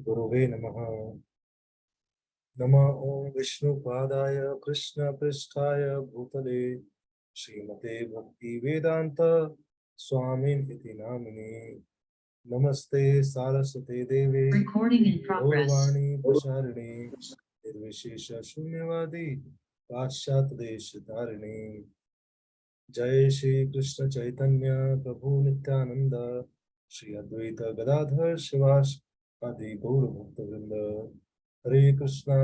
गुरुवे नमः। नमः ओं विष्णुपादाय कृष्णपृष्ठाय भूतले श्रीमते भक्ति वेदांत स्वामिनिति नामिने। नमस्ते सारस्वते देवे गौरवाणी प्रचारिणे निर्विशेष शून्यवादी पाश्चात्य देश धारिणे। जय श्री कृष्ण चैतन्य प्रभु नित्यानंद श्री अद्वैत गदाधर शिवास आदि गौर भक्त वृंद। हरे कृष्णा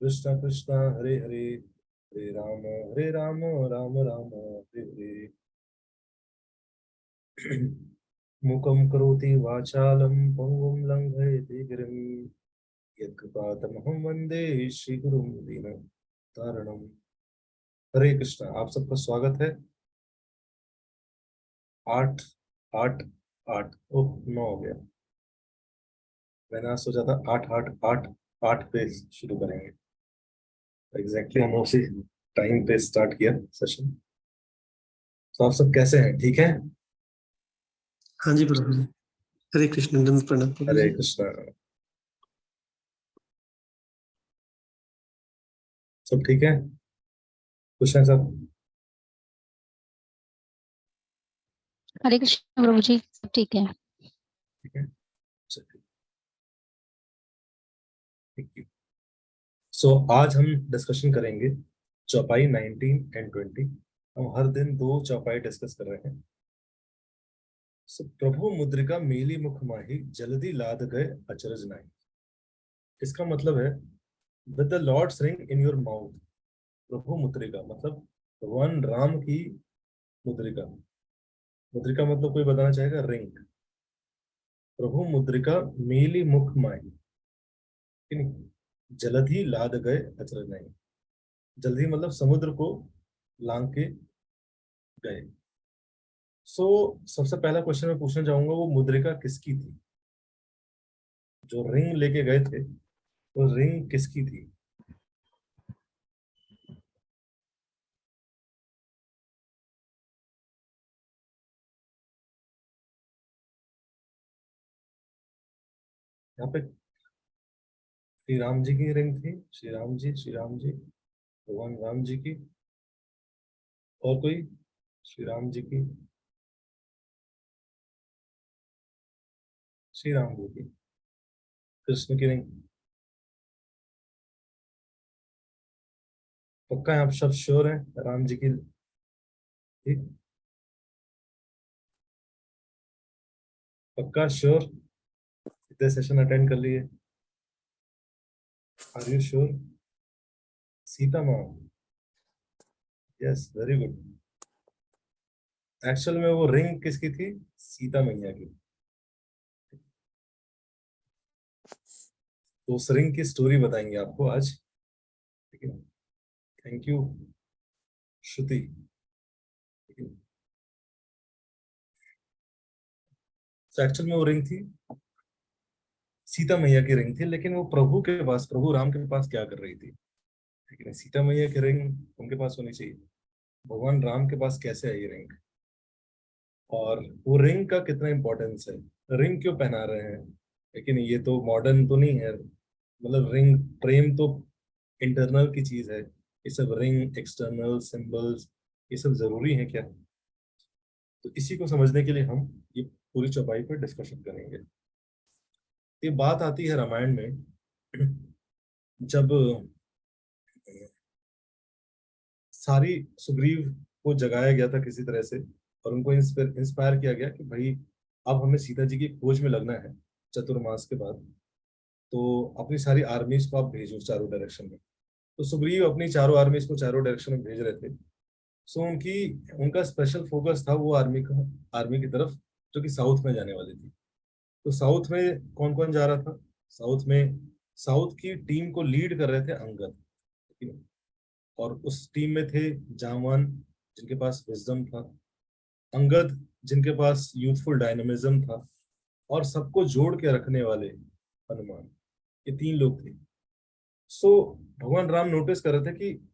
कृष्ण कृष्णा हरे हरे, हरे राम राम राम हरे हरे। मुखं करोति वाचालं पंगुं लंघयति गिरिं यत्कृपातमहं वन्दे श्रीगुरुं दीनतारिणम्। हरे कृष्णा, आप सबका स्वागत है। 8 8 8 ओह 9 हो गया। मैंने आज सोचा था 8 8 8 8 पे शुरू करेंगे। एग्जैक्टली हम उसी टाइम पे स्टार्ट किया सेशन। तो आप सब कैसे हैं? ठीक है? हाँ जी प्रभु जी। हरे कृष्ण, दंड प्रणाम प्रभु हरे जी। कृष्णा। सब ठीक है? खुश हैं सब? हरे कृष्ण प्रभु जी, सब ठीक है। ठीक है, चलिए ठीक है। सो आज हम डिस्कशन करेंगे चौपाई 19 एंड 20। हम हर दिन 2 चौपाई डिस्कस कर रहे हैं। प्रभु मुद्रिका मेली मुख माही जल्दी लाद गए अचरज नाही। इसका मतलब है with the lord's ring in your mouth. प्रभु मुद्रिका मतलब भगवान राम की मुद्रिका। मुद्रिका मतलब कोई बताना चाहेगा? रिंग। प्रभु मुद्रिका मेली मुख माही, ठीक है? जलधि लाद गए अचरज नहीं। जल्दी मतलब समुद्र को लांग के गए। सो सबसे पहला क्वेश्चन मैं पूछना चाहूंगा, वो मुद्रिका किसकी थी? जो रिंग लेके गए थे वो रिंग किसकी थी? यहाँ पे श्री राम जी की रिंग थी। श्री राम जी भगवान राम जी की। और कोई? श्री राम जी की, श्री राम जी की। कृष्ण की रिंग। पक्का है? आप सब श्योर हैं राम जी की थी? पक्का श्योर? इतने सेशन अटेंड कर लिए, आर यू श्योर? सीता माँ, यस वेरी गुड। एक्चुअल में वो रिंग किसकी थी? सीता मैया की। तो उस रिंग की स्टोरी बताएंगे आपको आज, ठीक है? थैंक यू श्रुति, ठीक है? तो एक्चुअल में वो रिंग थी सीता मैया की रिंग थी, लेकिन वो प्रभु के पास, प्रभु राम के पास क्या कर रही थी? ठीक है, सीता मैया की रिंग उनके पास होनी चाहिए, भगवान राम के पास कैसे आई रिंग? और वो रिंग का कितना इंपॉर्टेंस है, रिंग क्यों पहना रहे हैं? लेकिन ये तो मॉडर्न तो नहीं है, मतलब रिंग प्रेम तो इंटरनल की चीज है। ये सब रिंग एक्सटर्नल सिंबल्स ये सब जरूरी है क्या? तो इसी को समझने के लिए हम ये पूरी चौपाई पर डिस्कशन करेंगे। ये बात आती है रामायण में, जब सारी सुग्रीव को जगाया गया था किसी तरह से, और उनको इंस्पायर किया गया कि भाई अब हमें सीता जी की खोज में लगना है चतुर्मास के बाद। तो अपनी सारी आर्मीज को आप भेजो चारों डायरेक्शन में। तो सुग्रीव अपनी चारों आर्मीज को चारों डायरेक्शन में भेज रहे थे। सो उनका स्पेशल फोकस था वो आर्मी की तरफ जो कि साउथ में जाने वाली थी। तो साउथ में कौन कौन जा रहा था? साउथ की टीम को लीड कर रहे थे अंगद, ठीक है? और उस टीम में थे जामवान जिनके पास विजडम था, अंगद जिनके पास यूथफुल डायनामिज्म था, और सबको जोड़ के रखने वाले हनुमान। ये 3 लोग थे। सो भगवान राम नोटिस कर रहे थे कि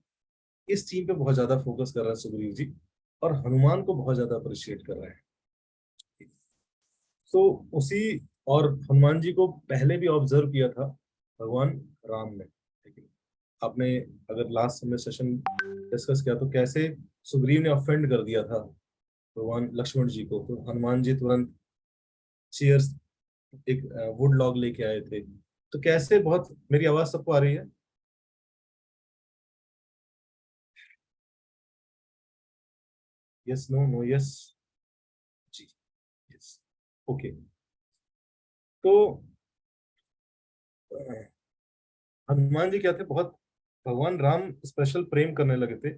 इस टीम पे बहुत ज्यादा फोकस कर रहे हैं सुग्रीव जी, और हनुमान को बहुत ज्यादा अप्रिशिएट कर रहे हैं। तो उसी और हनुमान जी को पहले भी ऑब्जर्व किया था भगवान राम ने। ठीक है, आपने अगर लास्ट में सेशन डिस्कस किया तो कैसे सुग्रीव ने ऑफेंड कर दिया था भगवान लक्ष्मण जी को, तो हनुमान जी तुरंत चीयर्स एक वुड लॉग लेके आए थे। तो कैसे बहुत, मेरी आवाज सबको आ रही है? यस, नो, नो, यस, जी, यस, ओके। तो हनुमान जी क्या थे, बहुत भगवान राम स्पेशल प्रेम करने लगे थे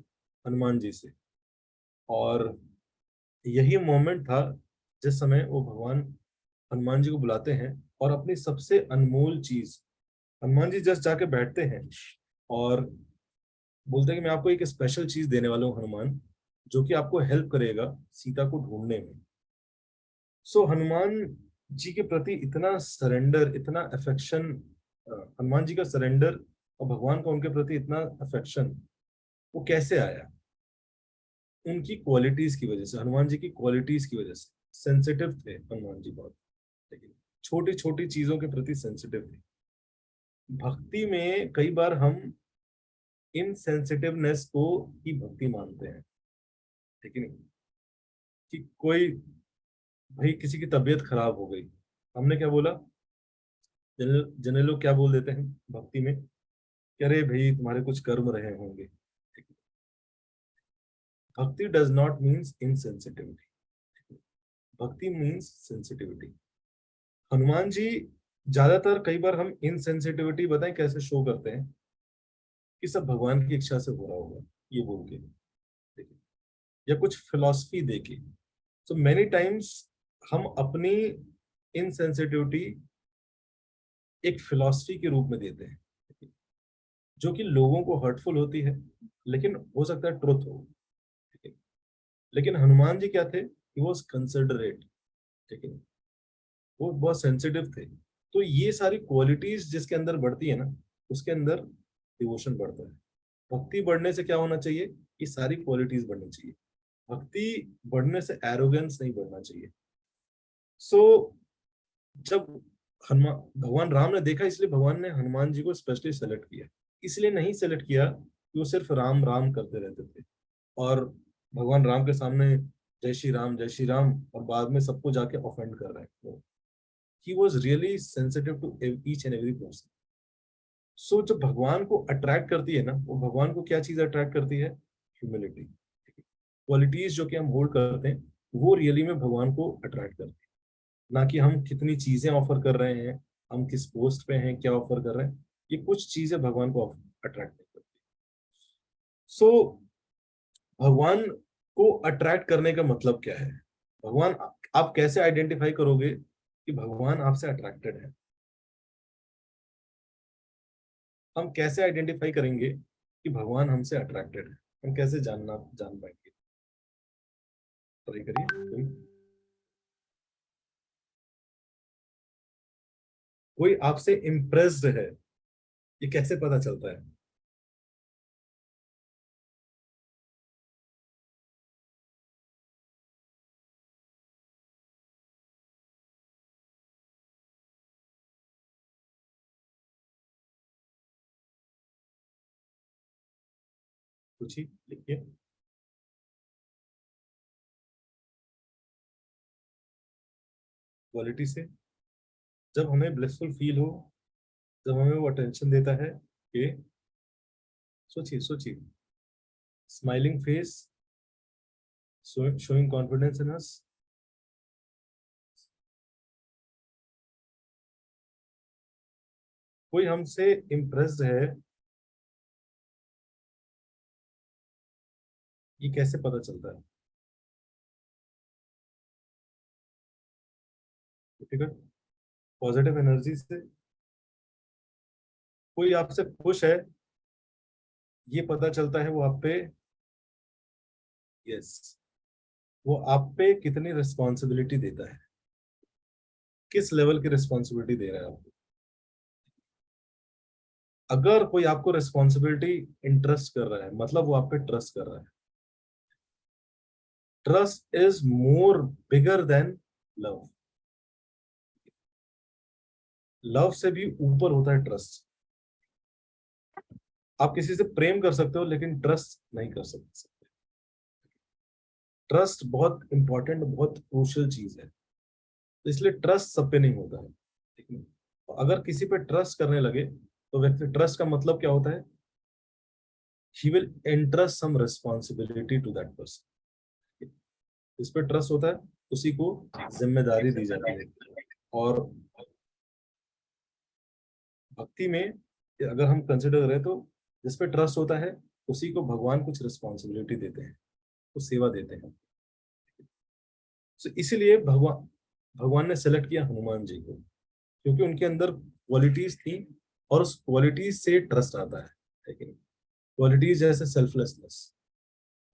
हनुमान जी से। और यही मोमेंट था जिस समय वो भगवान हनुमान जी को बुलाते हैं और अपनी सबसे अनमोल चीज, हनुमान जी जस्ट जाके बैठते हैं और बोलते हैं कि मैं आपको एक स्पेशल चीज देने वाला हूँ हनुमान, जो कि आपको हेल्प करेगा सीता को ढूंढने में। सो हनुमान जी के प्रति इतना सरेंडर, इतना अफेक्शन, हनुमान जी का सरेंडर और भगवान का उनके प्रति इतना अफेक्शन, वो कैसे आया? उनकी क्वालिटीज की वजह से, हनुमान जी की क्वालिटीज की वजह से। सेंसिटिव थे हनुमान जी बहुत, लेकिन छोटी छोटी चीजों के प्रति सेंसिटिव थे। भक्ति में कई बार हम इनसेंसिटिवनेस को ही भक्ति मानते हैं, ठीक है नहीं? कि कोई, भाई किसी की तबीयत खराब हो गई, हमने क्या बोला? जने लोग क्या बोल देते हैं भक्ति में कि अरे भाई तुम्हारे कुछ कर्म रहे होंगे। ठीक है? भक्ति डज नॉट मीन्स इनसेंसिटिविटी, भक्ति मीन्स सेंसिटिविटी। हनुमान जी ज्यादातर, कई बार हम इनसेंसिटिविटी बताएं कैसे शो करते हैं कि सब भगवान की इच्छा से हो रहा होगा, ये बोल के, ठीक है? या कुछ फिलॉसफी देके। सो मेनी टाइम्स हम अपनी इनसेंसिटिविटी एक फिलॉसफी के रूप में देते हैं, जो कि लोगों को हर्टफुल होती है, लेकिन हो सकता है ट्रुथ हो। ठीक है? लेकिन हनुमान जी क्या थे? ही वॉज कंसिडरेट, ठीक है? वो बहुत सेंसिटिव थे। तो ये सारी क्वालिटीज जिसके अंदर बढ़ती है ना, उसके अंदर डिवोशन बढ़ता है। भक्ति बढ़ने से क्या होना चाहिए? ये सारी क्वालिटीज बढ़नी चाहिए। भक्ति बढ़ने से एरोगेंस नहीं बढ़ना चाहिए। सो जब हनुमान, भगवान राम ने देखा, इसलिए भगवान ने हनुमान जी को स्पेशली सेलेक्ट किया। इसलिए नहीं सेलेक्ट किया कि वो सिर्फ राम राम करते रहते थे और भगवान राम के सामने जय श्री राम, जय श्री राम, और बाद में सबको जाके ऑफेंड कर रहे हैं। He was really sensitive to each and every person. So जब भगवान को अट्रैक्ट करती है ना, वो भगवान को क्या चीज अट्रैक्ट करती है? ह्यूमिलिटी। क्वालिटीज जो कि हम होल्ड करते हैं, वो रियली में भगवान को अट्रैक्ट करती है। ना कि हम कितनी चीजें ऑफर कर रहे हैं, हम किस पोस्ट पे हैं, क्या ऑफर कर रहे हैं, ये कुछ चीजें भगवान को अट्रैक्ट नहीं करती। सो भगवान को अट्रैक्ट करने का मतलब क्या है? भगवान, आप कैसे आइडेंटिफाई करोगे कि भगवान आपसे अट्रैक्टेड है? हम कैसे आइडेंटिफाई करेंगे कि भगवान हमसे अट्रैक्टेड है? हम कैसे जान पाएंगे? ट्राई करिए कोई आपसे इम्प्रेस्ड है, ये कैसे पता चलता है? कुछ ही लिखिए। क्वालिटी से, जब हमें ब्लिसफुल फील हो, जब हमें वो अटेंशन देता है, कि सोचिए सोचिए, smiling face, showing confidence in us। कोई हमसे इम्प्रेस्ड है, ये कैसे पता चलता है? डिफिकल्ट, पॉजिटिव एनर्जी से। कोई आपसे खुश है, ये पता चलता है वो आप पे, यस, वो आप पे कितनी रिस्पॉन्सिबिलिटी देता है, किस लेवल की रिस्पॉन्सिबिलिटी दे रहा है आपको। अगर कोई आपको रिस्पॉन्सिबिलिटी इंटरेस्ट कर रहा है, मतलब वो आप पे ट्रस्ट कर रहा है। Trust is more bigger than love. Love से भी ऊपर होता है ट्रस्ट। आप किसी से प्रेम कर सकते हो लेकिन ट्रस्ट नहीं कर सकते। ट्रस्ट बहुत इंपॉर्टेंट, बहुत क्रूशियल चीज है। तो इसलिए ट्रस्ट सब पे नहीं होता है, ठीक है। अगर किसी पे ट्रस्ट करने लगे तो व्यक्ति, ट्रस्ट का मतलब क्या होता है, he will entrust some responsibility to that person। इस पे ट्रस्ट होता है, उसी को जिम्मेदारी दी जाती है। और भक्ति में अगर हम कंसिडर करें तो जिस पे ट्रस्ट होता है उसी को भगवान कुछ रिस्पॉन्सिबिलिटी देते हैं, कुछ सेवा देते हैं। तो इसीलिए भगवान भगवान ने सेलेक्ट किया हनुमान जी को, क्योंकि उनके अंदर क्वालिटीज थी और उस क्वालिटीज से ट्रस्ट आता है, लेकिन क्वालिटीज जैसे सेल्फलेसनेस,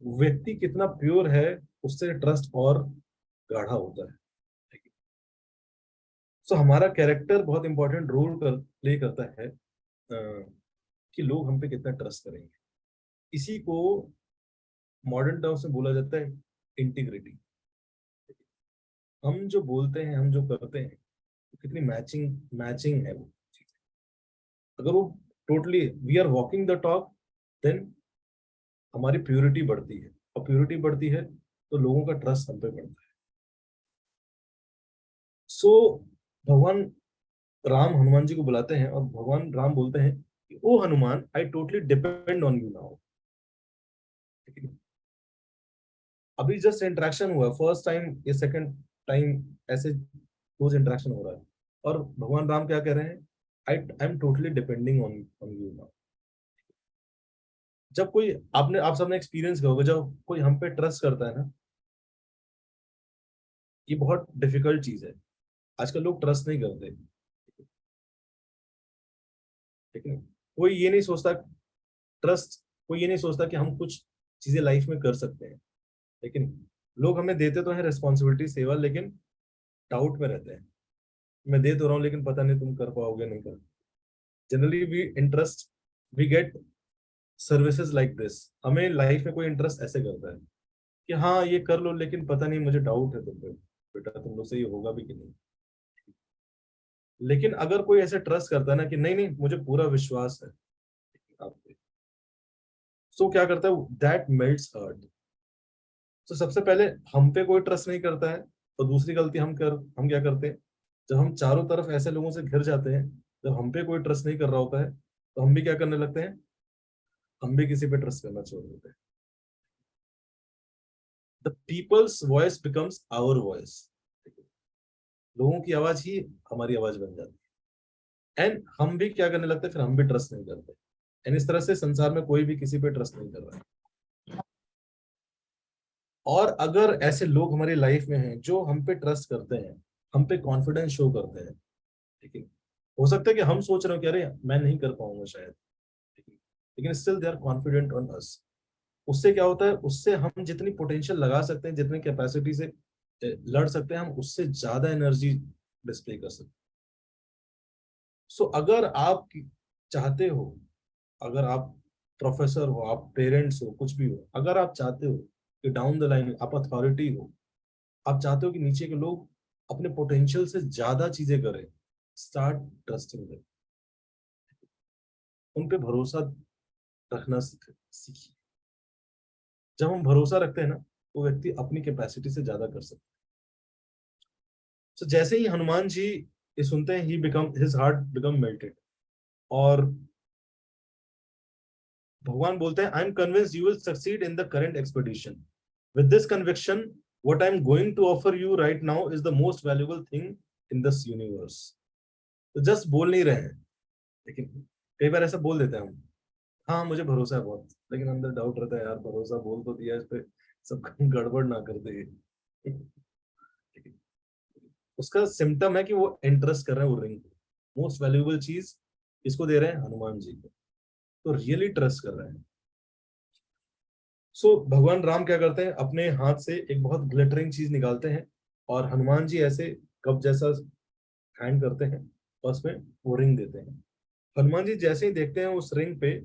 व्यक्ति कितना प्योर है उससे ट्रस्ट और गाढ़ा होता है। सो हमारा कैरेक्टर बहुत इंपॉर्टेंट रोल प्ले करता है कि लोग हम पे कितना ट्रस्ट करेंगे। इसी को मॉडर्न टर्म्स में बोला जाता है इंटीग्रिटी। हम जो बोलते हैं, हम जो करते हैं, कितनी मैचिंग मैचिंग है वो चीज़। अगर वो totally we are walking the talk, then हमारी प्योरिटी बढ़ती है, और प्योरिटी बढ़ती है तो लोगों का ट्रस्ट हम पे बढ़ता है। सो भगवान राम हनुमान जी को बुलाते हैं और भगवान राम बोलते हैं कि ओ Hanuman, I totally depend on you now. अभी जस्ट इंटरेक्शन हुआ फर्स्ट टाइम, ये सेकंड टाइम ऐसे रोज इंटरेक्शन हो रहा है, और भगवान राम क्या कह रहे हैं, I am totally depending on on you now. जब कोई, आपने आप सबने एक्सपीरियंस किया होगा, जब कोई हम पे ट्रस्ट करता है ना, ये बहुत डिफिकल्ट चीज है। आजकल लोग ट्रस्ट नहीं करते, ठीक है। कोई ये नहीं सोचता ट्रस्ट, कोई ये नहीं सोचता कि हम कुछ चीजें लाइफ में कर सकते हैं, लेकिन लोग हमें देते तो हैं रिस्पॉन्सिबिलिटी, सेवा, लेकिन डाउट में रहते हैं, मैं दे तो रहा हूँ लेकिन पता नहीं तुम कर पाओगे नहीं कर। Generally we interest, we get services like this. हमें लाइफ में कोई इंटरेस्ट ऐसे करता है कि हाँ ये कर लो, लेकिन पता नहीं, मुझे डाउट है तुम पे, बेटा तुम लोग से ये होगा भी कि नहीं। लेकिन अगर कोई ऐसे ट्रस्ट करता है ना कि नहीं नहीं मुझे पूरा विश्वास है आप पे, सो क्या करता है, दैट मेल्ट्स हर्ट। तो सबसे पहले हम पे कोई ट्रस्ट नहीं करता है, तो दूसरी गलती हम क्या करते हैं, जब हम चारों तरफ ऐसे लोगों से घिर जाते हैं, जब हम पे कोई ट्रस्ट नहीं कर रहा होता है, तो हम भी क्या करने लगते हैं, हम भी किसी पे ट्रस्ट करना छोड़ देते हैं। The people's voice becomes our voice. लोगों की आवाज ही हमारी आवाज बन जाती है, एंड हम भी क्या करने लगते हैं, फिर हम भी ट्रस्ट नहीं करते। एंड इस तरह से संसार में कोई भी किसी पे ट्रस्ट नहीं कर रहा है। और अगर ऐसे लोग हमारी लाइफ में हैं जो हम पे ट्रस्ट करते हैं, हम पे कॉन्फिडेंस शो करते हैं, ठीक है, हो सकता है कि हम सोच रहे हो कि अरे मैं नहीं कर पाऊंगा शायद, ठीक है, लेकिन still they are confident on us. उससे क्या होता है, उससे हम जितनी पोटेंशियल लगा सकते हैं, जितनी कैपेसिटी से लड़ सकते हैं, हम उससे ज्यादा एनर्जी डिस्प्ले कर सकते हैं। सो अगर आप चाहते हो, अगर आप प्रोफेसर हो, आप पेरेंट्स हो, कुछ भी हो, अगर आप चाहते हो कि डाउन द लाइन आप अथॉरिटी हो, आप चाहते हो कि नीचे के लोग अपने पोटेंशियल से ज्यादा चीजें करें, स्टार्ट ट्रस्टिंग देम। उन पे भरोसा रखना सीखिए। जब हम भरोसा रखते हैं ना, तो व्यक्ति अपनी कैपेसिटी से ज्यादा कर सकता है। तो जैसे ही हनुमान जी ये सुनते हैं, he become his heart become melted, और भगवान बोलते हैं, I am convinced you will succeed in the current expedition. With this conviction, what I am going to offer you right now is the most valuable thing in this universe. तो just बोल नहीं रहे हैं, लेकिन कई बार ऐसा बोल देते हैं हम, हाँ मुझे भरोसा है बहुत, लेकिन अंदर डाउट रहता है, यार भरोसा बोल तो दिया, इस पे सब गड़बड़ ना कर दे। उसका सिम्टम है कि वो इंटरेस्ट कर रहे हैं वो रिंग को, मोस्ट वैल्यूएबल चीज इसको दे रहे हैं हनुमान जी को, तो रियली ट्रस्ट कर रहे हैं। सो भगवान राम क्या करते हैं, अपने हाथ से एक बहुत ग्लिटरिंग चीज निकालते हैं, और हनुमान जी ऐसे कप जैसा हैंड करते हैं, और उसमें वो रिंग देते हैं। हनुमान जी जैसे ही देखते हैं उस रिंग पे,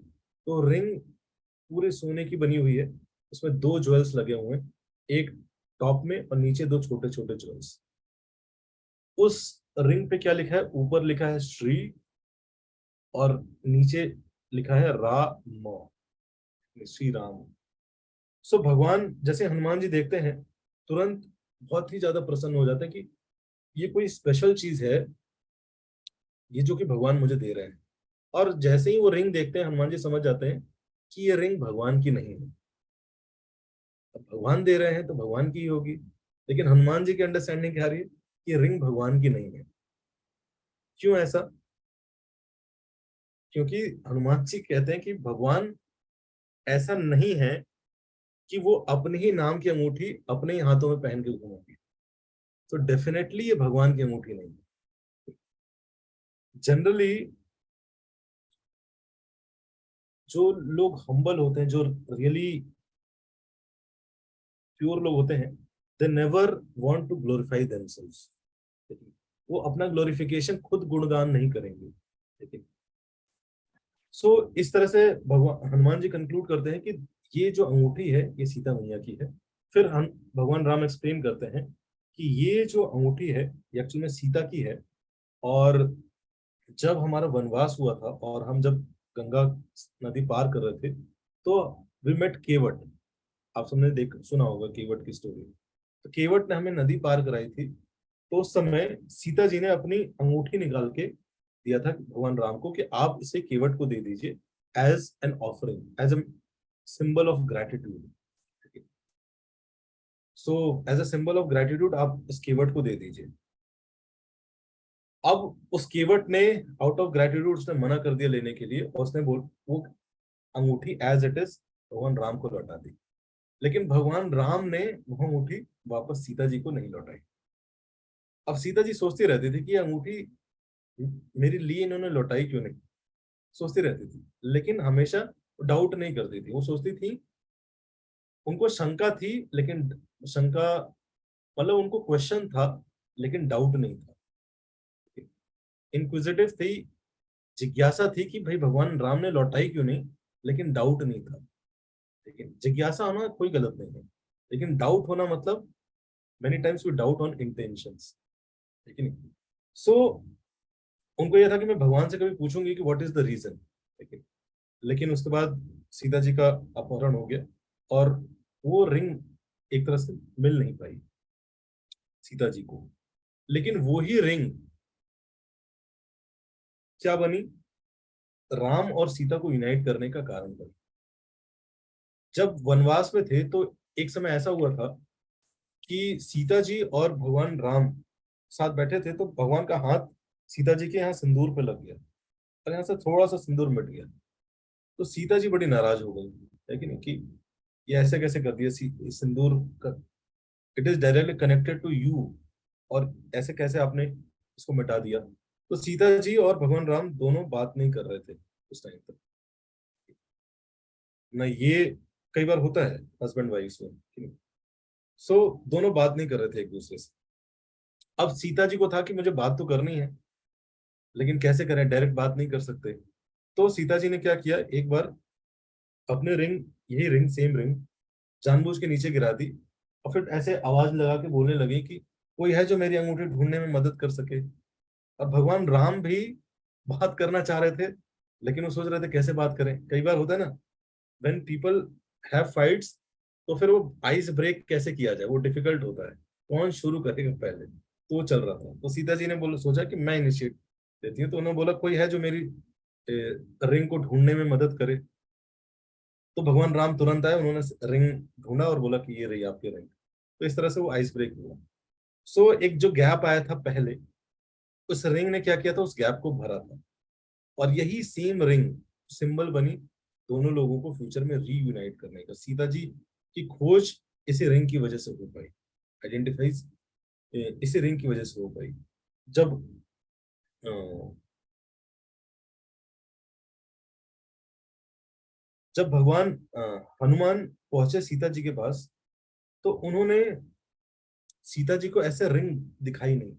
तो रिंग पूरे सोने की बनी हुई है, उसमें दो ज्वेल्स लगे हुए हैं, एक टॉप में और नीचे दो छोटे छोटे ज्वेल्स। उस रिंग पे क्या लिखा है? ऊपर लिखा है श्री और नीचे लिखा है राम, श्री राम। सो भगवान जैसे हनुमान जी देखते हैं, तुरंत बहुत ही ज्यादा प्रसन्न हो जाते हैं कि ये कोई स्पेशल चीज है, ये जो कि भगवान मुझे दे रहे हैं। और जैसे ही वो रिंग देखते हैं, हनुमान जी समझ जाते हैं कि ये रिंग भगवान की नहीं है। अब भगवान दे रहे हैं तो भगवान की ही होगी, लेकिन हनुमान जी की अंडरस्टैंडिंग क्या आ रही है कि रिंग भगवान की नहीं है। क्यों ऐसा? क्योंकि हनुमान जी कहते हैं कि भगवान ऐसा नहीं है कि वो अपने ही नाम की अंगूठी अपने ही हाथों में पहन के घूमेंगे, तो डेफिनेटली ये भगवान की अंगूठी नहीं है। जनरली जो लोग हम्बल होते हैं, जो रियली प्योर लोग होते हैं, they never want to glorify themselves. वो अपना ग्लोरिफिकेशन खुद गुणगान नहीं करेंगे। ठीक है। सो इस तरह से भगवान हनुमान जी कंक्लूड करते हैं कि ये जो अंगूठी है ये सीता मैया की है। फिर हम भगवान राम एक्सप्लेन करते हैं कि ये जो अंगूठी है ये एक्चुअली में सीता की है। और जब हमारा वनवास हुआ था और हम जब गंगा नदी पार कर रहे थे, तो वी मेट केवट। आप सबने देख सुना होगा केवट की स्टोरी। तो केवट ने हमें नदी पार कराई थी। तो उस समय सीता जी ने अपनी अंगूठी निकाल के दिया था भगवान राम को कि आप इसे केवट को दे दीजिए as an offering, as a symbol of gratitude. So as a symbol of gratitude आप इस केवट को दे दीजिए। अब उस केवट ने आउट ऑफ ग्रेटिट्यूड उसने मना कर दिया लेने के लिए, और उसने बोल वो अंगूठी एज इट इज भगवान राम को लौटा दी। लेकिन भगवान राम ने वो अंगूठी वापस सीता जी को नहीं लौटाई। अब सीता जी सोचती रहती थी कि ये अंगूठी मेरे लिए इन्होंने लौटाई क्यों नहीं, सोचती रहती थी। लेकिन हमेशा डाउट नहीं करती थी। वो सोचती थी, उनको शंका थी, लेकिन शंका मतलब उनको क्वेश्चन था लेकिन डाउट नहीं था। इंक्विजिटिव थी, जिज्ञासा थी कि भाई भगवान राम ने लौटाई क्यों नहीं, लेकिन डाउट नहीं था। लेकिन जिज्ञासा होना कोई गलत नहीं है, लेकिन डाउट होना मतलब many times we doubt on intentions. ठीक है नहीं? सो उनको यह था कि मैं भगवान से कभी पूछूंगी कि व्हाट इज द रीजन। लेकिन उसके बाद सीता जी का अपहरण हो गया और वो रिंग एक तरह से मिल नहीं पाई सीता जी को। लेकिन वो ही रिंग क्या बनी? राम और सीता को यूनाइट करने का कारण बनी। जब वनवास में थे तो एक समय ऐसा हुआ था कि सीता जी और भगवान राम साथ बैठे थे, तो भगवान का हाथ सीता जी के यहाँ सिंदूर पे लग गया और यहाँ से थोड़ा सा सिंदूर मिट गया। तो सीता जी बड़ी नाराज हो गई है कि नहीं, कि ये ऐसे कैसे कर दिया, सिंदूर का it is directly connected to you, और ऐसे कैसे आपने इसको मिटा दिया। तो सीता जी और भगवान राम दोनों बात नहीं कर रहे थे उस टाइम तक ना। ये कई बार होता है हस्बैंड वाइफ में। सो दोनों बात नहीं कर रहे थे एक दूसरे से। अब सीता जी को था कि मुझे बात तो करनी है, लेकिन कैसे करें, डायरेक्ट बात नहीं कर सकते। तो सीता जी ने क्या किया, एक बार अपने रिंग, यही रिंग, सेम रिंग जानबूझ के नीचे गिरा दी, और फिर ऐसे आवाज लगा के बोलने लगी कि कोई है जो मेरी अंगूठी ढूंढने में मदद कर सके। और भगवान राम भी बात करना चाह रहे थे, लेकिन वो सोच रहे थे कैसे बात करें। कई बार होता है ना, व्हेन पीपल हैव फाइट्स, तो फिर वो आइस ब्रेक कैसे किया जाए वो डिफिकल्ट होता है। कौन शुरू करेगा पहले, तो वो चल रहा था। तो सीता जी ने बोला, सोचा कि मैं इनिशिएट देती हूँ। तो उन्होंने बोला कोई है जो मेरी रिंग को ढूंढने में मदद करे। तो भगवान राम तुरंत आए, उन्होंने रिंग ढूंढा और बोला कि ये रही आपकी रिंग। तो इस तरह से वो आइस ब्रेक हुआ। सो एक जो गैप आया था पहले, उस रिंग ने क्या किया था, उस गैप को भरा था। और यही सेम रिंग सिंबल बनी दोनों लोगों को फ्यूचर में रीयूनाइट करने का। सीता जी की खोज इसी रिंग की वजह से हो पाई, आइडेंटिफाइज इसी रिंग की वजह से हो पाई। जब अ, जब भगवान हनुमान पहुंचे सीता जी के पास, तो उन्होंने सीता जी को ऐसे रिंग दिखाई नहीं।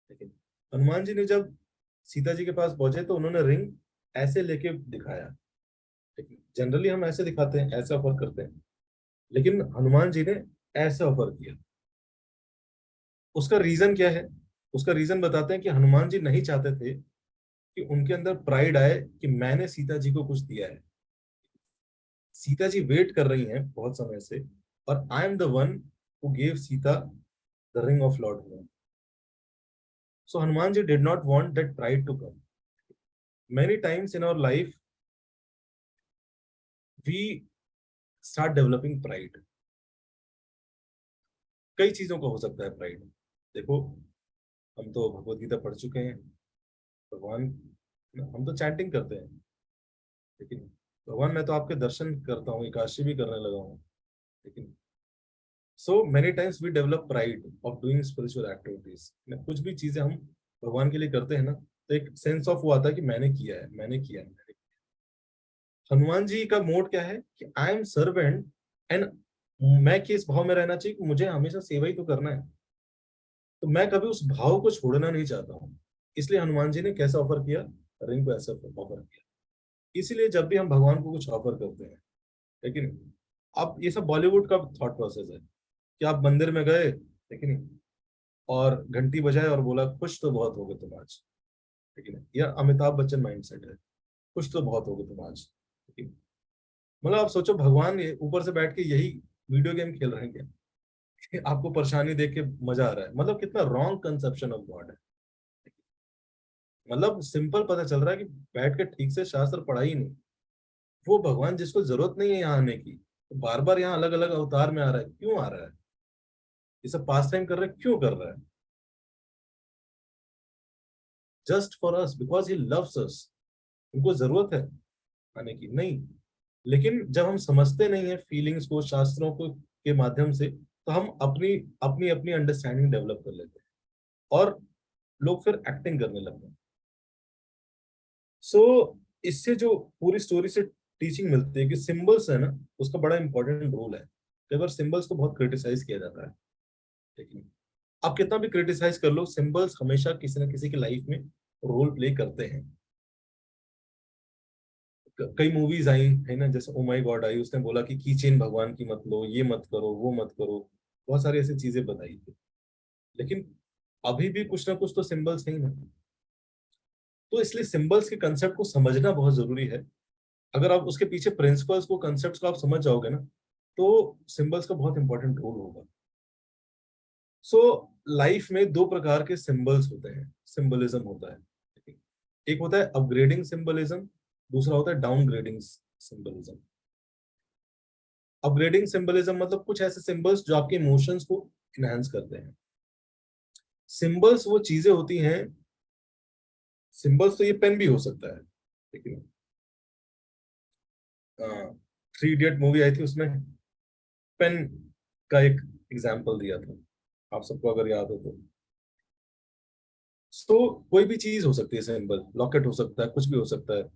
लेकिन हनुमान जी ने जब सीता जी के पास पहुंचे तो उन्होंने रिंग ऐसे लेके दिखाया। लेकिन जनरली हम ऐसे दिखाते हैं, ऐसे ऑफर करते हैं, लेकिन हनुमान जी ने ऐसे ऑफर किया। उसका रीजन क्या है? उसका रीजन बताते हैं कि हनुमान जी नहीं चाहते थे कि उनके अंदर प्राइड आए कि मैंने सीता जी को कुछ दिया है। सीता जी वेट कर रही हैं बहुत समय से, और I am the one who gave Sita the ring of Lord Hanuman. So Hanuman ji did not want that pride to come. Many times in our life we start developing pride. कई चीजों का हो सकता है प्राइड। देखो, हम तो भगवत गीता पढ़ चुके हैं, भगवान, हम तो चैंटिंग करते हैं, लेकिन भगवान मैं तो आपके दर्शन करता हूँ, एकादशी भी करने लगा हूँ, लेकिन so many times we develop pride of doing spiritual activities. कुछ भी चीजें हम भगवान के लिए करते हैं ना, तो एक सेंस ऑफ वो आता है कि मैंने किया है, मैंने किया है, मैंने। हनुमान जी का मोड क्या है कि आई एम सर्वेंट, एंड मैं किस भाव में रहना चाहिए कि मुझे हमेशा सेवा ही तो करना है। तो मैं कभी उस भाव को छोड़ना नहीं चाहता हूँ। इसलिए हनुमान जी ने कैसा ऑफर किया, रिंग को ऐसा ऑफर किया। इसीलिए जब भी हम भगवान को कुछ ऑफर करते हैं, लेकिन अब ये सब बॉलीवुड का थॉट प्रोसेस है कि आप मंदिर में गए, लेकिन और घंटी बजाए और बोला खुश तो बहुत हो गए तुम आज, लेकिन यह अमिताभ बच्चन माइंडसेट है, खुश तो बहुत हो गए तुम आज। लेकिन मतलब आप सोचो, भगवान ये ऊपर से बैठ के यही वीडियो गेम खेल रहे हैं क्या? कि आपको परेशानी देख के मजा आ रहा है। मतलब कितना रॉन्ग कंसेप्शन ऑफ गॉड है। मतलब सिंपल पता चल रहा है कि बैठ के ठीक से शास्त्र पढ़ा ही नहीं। वो भगवान जिसको जरूरत नहीं है यहाँ आने की, तो बार बार यहाँ अलग अलग अवतार में आ रहा है, क्यों आ रहा है? ये सब पास टाइम कर रहे हैं, क्यों कर रहा है? Just for us, because he loves अस। उनको जरूरत है आने की? नहीं। लेकिन जब हम समझते नहीं है फीलिंग्स को शास्त्रों को के माध्यम से, तो हम अपनी अपनी अपनी अंडरस्टैंडिंग डेवलप कर लेते हैं, और लोग फिर एक्टिंग करने लगते हैं। सो इससे जो पूरी स्टोरी से टीचिंग मिलती है कि सिंबल्स है ना, उसका बड़ा इंपॉर्टेंट रोल है। कई बार सिंबल्स को बहुत क्रिटिसाइज किया जाता है, लेकिन आप कितना भी क्रिटिसाइज कर लो, सिंबल्स हमेशा किसी ना किसी की लाइफ में रोल प्ले करते हैं। कई मूवीज आई है ना, जैसे ओ माय गॉड आई, उसने बोला कि की चेन भगवान की मत लो, ये मत करो, वो मत करो, बहुत सारी ऐसी चीजें बताई थी। लेकिन अभी भी कुछ ना कुछ तो सिंबल्स है ही ना। तो इसलिए सिंबल्स के कंसेप्ट को समझना बहुत जरूरी है। अगर आप उसके पीछे प्रिंसिपल्स को, कंसेप्ट को आप समझ जाओगे ना, तो सिंबल्स का बहुत इंपॉर्टेंट रोल होगा। सो लाइफ में दो प्रकार के सिंबल्स होते हैं, सिंबलिज्म होता है। एक होता है अपग्रेडिंग सिंबलिज्म, दूसरा होता है डाउनग्रेडिंग सिंबलिज्म। अपग्रेडिंग सिंबलिज्म मतलब कुछ ऐसे सिंबल्स जो आपके इमोशंस को इनहेंस करते हैं। सिंबल्स वो चीजें होती हैं, सिंबल्स तो ये पेन भी हो सकता है, लेकिन 3 इडियट मूवी आई थी, उसमें पेन का एक एग्जाम्पल दिया था, आप सबको अगर याद हो तो। तो कोई भी चीज हो सकती है सिंबल, लॉकेट हो सकता है, कुछ भी हो सकता है,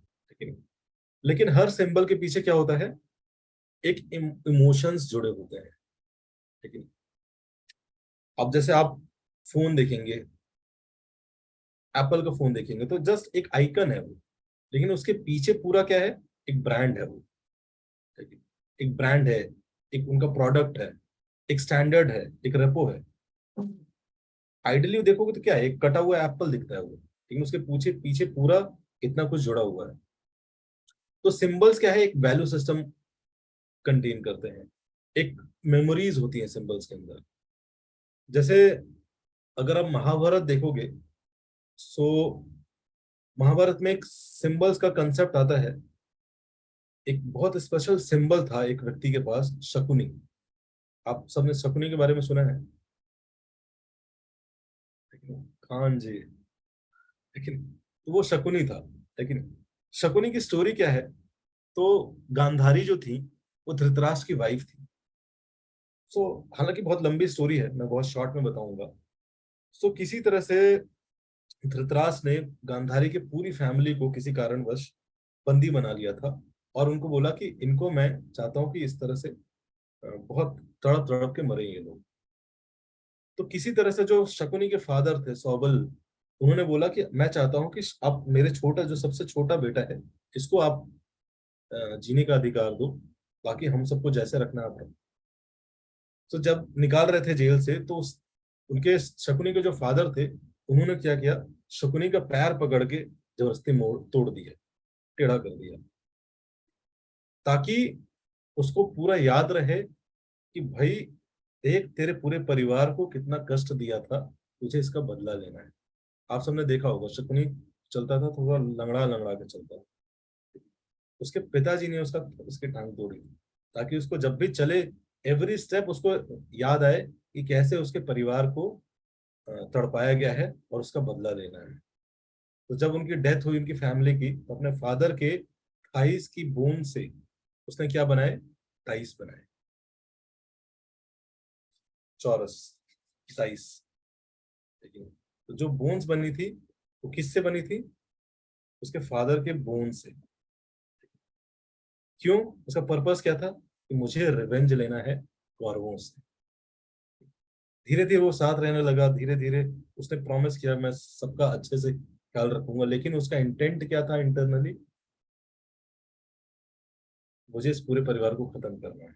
लेकिन हर सिंबल के पीछे क्या होता है, एक इमोशंस जुड़े होते हैं। लेकिन अब जैसे आप फोन देखेंगे, एप्पल का फोन देखेंगे, तो जस्ट एक आइकन है वो, लेकिन उसके पीछे पूरा क्या है, एक ब्रांड है वो। एक ब्रांड है, एक उनका प्रोडक्ट है, एक स्टैंडर्ड है, एक रेपो है। आइडियली देखोगे तो क्या है, एक कटा हुआ एप्पल दिखता है वो, लेकिन उसके पीछे पीछे पूरा इतना कुछ जुड़ा हुआ है। तो सिंबल्स क्या है, एक वैल्यू सिस्टम कंटेन करते हैं, एक मेमोरीज होती है सिंबल्स के अंदर। जैसे अगर आप महाभारत देखोगे, सो महाभारत में एक सिंबल्स का कंसेप्ट आता है। एक बहुत स्पेशल सिंबल था एक व्यक्ति के पास, शकुनी। आप सबने शकुनी के बारे में सुना है? खान जी। लेकिन तो वो शकुनी था। लेकिन शकुनी की स्टोरी क्या है, तो गांधारी जो थी, वो धृतराष्ट्र की वाइफ थी। सो हालांकि बहुत लंबी स्टोरी है, मैं बहुत शॉर्ट में बताऊंगा। सो किसी तरह से धृतराष्ट्र ने गांधारी की पूरी फैमिली को किसी कारणवश बंदी बना लिया था, और उनको बोला कि इनको मैं चाहता हूँ कि इस तरह से बहुत तड़प तड़प के मरे ये लोग। तो किसी तरह से जो शकुनी के फादर थे सौबल, उन्होंने बोला कि मैं चाहता हूँ कि आप मेरे छोटा, जो सबसे छोटा बेटा है, इसको आप जीने का अधिकार दो, बाकी हम सबको जैसे रखना आप रखो। तो जब निकाल रहे थे जेल से, तो उनके शकुनी के जो फादर थे, उन्होंने क्या किया, शकुनी का पैर पकड़ के जबरदस्ती मोड़ तोड़ दिया, टेढ़ा कर दिया, ताकि उसको पूरा याद रहे कि भाई देख, तेरे पूरे परिवार को कितना कष्ट दिया था, तुझे इसका बदला लेना है। आप सबने देखा होगा, शकुनी चलता था थोड़ा लंगड़ा लंगड़ा के चलता था। उसके पिताजी ने उसकी टांग तोड़ी, ताकि उसको जब भी चले, एवरी स्टेप उसको याद आए कि कैसे उसके परिवार को तड़पाया गया है और उसका बदला लेना है। तो जब उनकी डेथ हुई उनकी फैमिली की, तो अपने फादर के थाइस की बोन से उसने क्या बनाए, टाइस बनाए, चौरस टाइस। तो जो बोन्स बनी थी वो किससे बनी थी, उसके फादर के बोन से। क्यों, उसका पर्पस क्या था, कि मुझे रिवेंज लेना है कौरवों से। धीरे धीरे वो साथ रहने लगा, धीरे धीरे उसने प्रॉमिस किया मैं सबका अच्छे से ख्याल रखूंगा, लेकिन उसका इंटेंट क्या था इंटरनली, मुझे इस पूरे परिवार को खत्म करना है।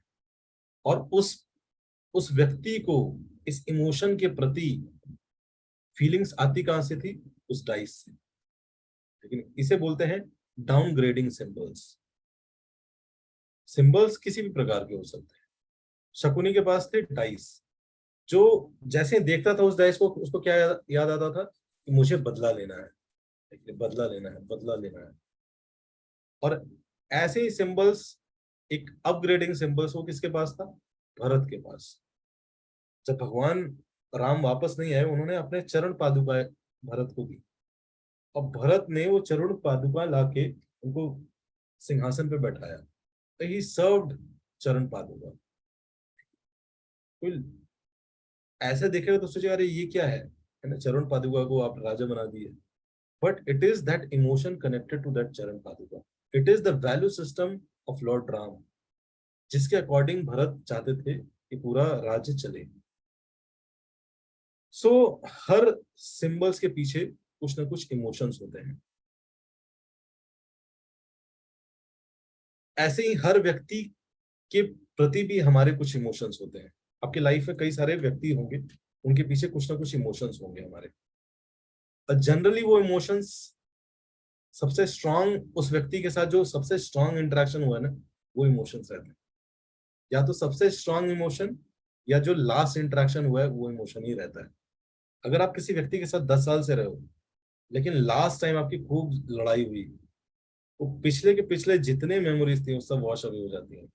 और उस व्यक्ति को इस इमोशन के प्रति फीलिंग्स आती कहां से थी, उस डाइस से। लेकिन इसे बोलते हैं डाउनग्रेडिंग सिंबल्स। सिंबल्स किसी भी प्रकार के हो सकते हैं। शकुनी के पास थे डाइस, जो जैसे देखता था उस डाइस को, उसको क्या याद आता था, कि मुझे बदला लेना है, बदला लेना है, बदला लेना है। और ऐसे ही सिंबल्स, एक अपग्रेडिंग सिंबल्स, वो किसके पास था, भरत के पास। जब भगवान राम वापस नहीं आए, उन्होंने अपने चरण पादुकाएं भरत को दी, और भरत ने वो चरण पादुका लाके उनको सिंहासन पे बैठाया। ही सर्व्ड चरण पादुका। कोई ऐसे देखेगा तो सोचेगा अरे ये क्या है ना, चरण पादुका को आप राजा बना दिए। But it is that emotion connected to that charan paduka. It is the value system of lord Ram, जिसके अकॉर्डिंग भरत चाहते थे कि पूरा राज्य चले। सो हर सिंबल्स के पीछे कुछ ना कुछ इमोशंस होते हैं। ऐसे ही हर व्यक्ति के प्रति भी हमारे कुछ इमोशंस होते हैं। आपकी लाइफ में कई सारे व्यक्ति होंगे, उनके पीछे कुछ ना कुछ इमोशंस होंगे हमारे। जनरली वो इमोशंस सबसे स्ट्रांग, उस व्यक्ति के साथ जो सबसे स्ट्रांग इंटरेक्शन हुआ है ना, वो इमोशंस रहते हैं। या तो सबसे स्ट्रांग इमोशन, या जो लास्ट इंटरेक्शन हुआ है वो इमोशन ही रहता है। अगर आप किसी व्यक्ति के साथ 10 साल से रहे हो, लेकिन लास्ट टाइम आपकी खूब लड़ाई हुई, तो पिछले के पिछले जितने मेमोरीज थी वो सब वॉश अवे हो जाती हैं।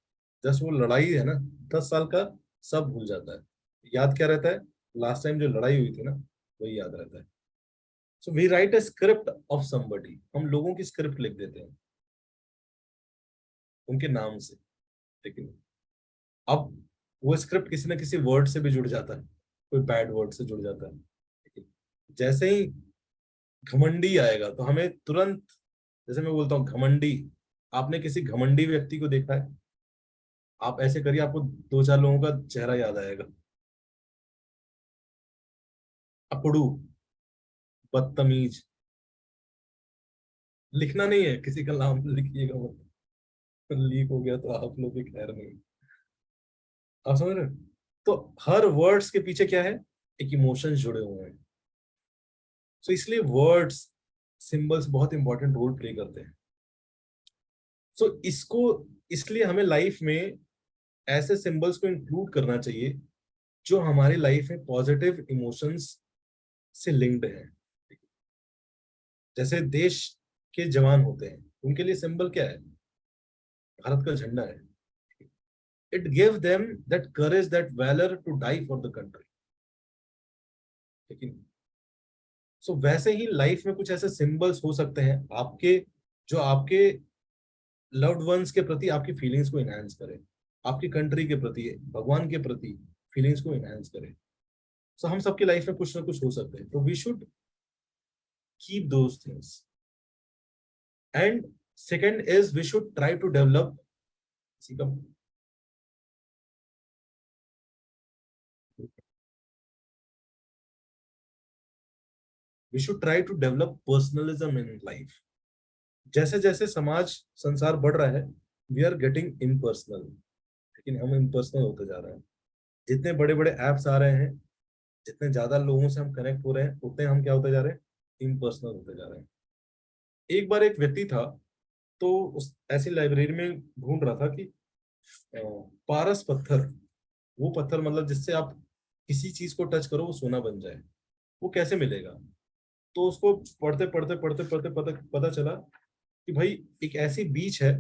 जस्ट वो लड़ाई है ना, 10 साल का सब भूल जाता है। याद क्या रहता है, लास्ट टाइम जो लड़ाई हुई थी ना, वही याद रहता है। So we write a script of somebody. हम लोगों की स्क्रिप्ट लिख देते हैं उनके नाम से। लेकिन अब वो स्क्रिप्ट किसी ना किसी वर्ड से भी जुड़ जाता है, कोई बैड वर्ड से जुड़ जाता है। लेकिन जैसे ही घमंडी आएगा तो हमें तुरंत, जैसे मैं बोलता हूँ घमंडी, आपने किसी घमंडी व्यक्ति को देखा है, आप ऐसे करिए, आपको 2-4 लोगों का चेहरा याद आएगा। अकड़ू, बदतमीज। लिखना नहीं है, किसी का नाम लिखिएगा मत, लीक हो गया तो आप लोग भी खैर नहीं। आप समझ रहे हो? तो हर वर्ड्स के पीछे क्या है, एक इमोशन जुड़े हुए हैं। सो इसलिए वर्ड्स, सिंबल्स बहुत इंपॉर्टेंट रोल प्ले करते हैं। सो इसको, इसलिए हमें लाइफ में ऐसे सिंबल्स को इंक्लूड करना चाहिए जो हमारी लाइफ में पॉजिटिव इमोशंस से लिंक्ड है। जैसे देश के जवान होते हैं, उनके लिए सिंबल क्या है, भारत का झंडा है। It give them that courage, that valour to die for the country. लेकिन सो वैसे ही लाइफ में कुछ ऐसे सिंबल्स हो सकते हैं आपके, जो आपके लव्ड वंस के प्रति आपकी फीलिंग्स को इनहेंस करे, आपकी कंट्री के प्रति, भगवान के प्रति फीलिंग्स को इनहेंस करे। सो हम सबकी लाइफ में कुछ ना कुछ हो सकते हैं, तो we should keep those things. And second is we should try to develop, we should try to develop personalism in life. जैसे जैसे समाज संसार बढ़ रहा है, वी आर गेटिंग इम्पर्सनल, लेकिन हम इम्पर्सनल होते जा रहे हैं। जितने बड़े बड़े एप्स आ रहे हैं, जितने ज्यादा लोगों से हम कनेक्ट हो रहे हैं उतने हम क्या होते जा रहे हैं, इम्पर्सनल होते जा रहे हैं। एक बार एक व्यक्ति था, तो उस ऐसी लाइब्रेरी में ढूंढ रहा था कि अ, पारस पत्थर, वो पत्थर मतलब जिससे आप किसी चीज को टच करो वो सोना बन जाए, वो कैसे मिलेगा। तो उसको पढ़ते पढ़ते पढ़ते पढ़ते पता पता चला कि भाई एक ऐसी बीच है,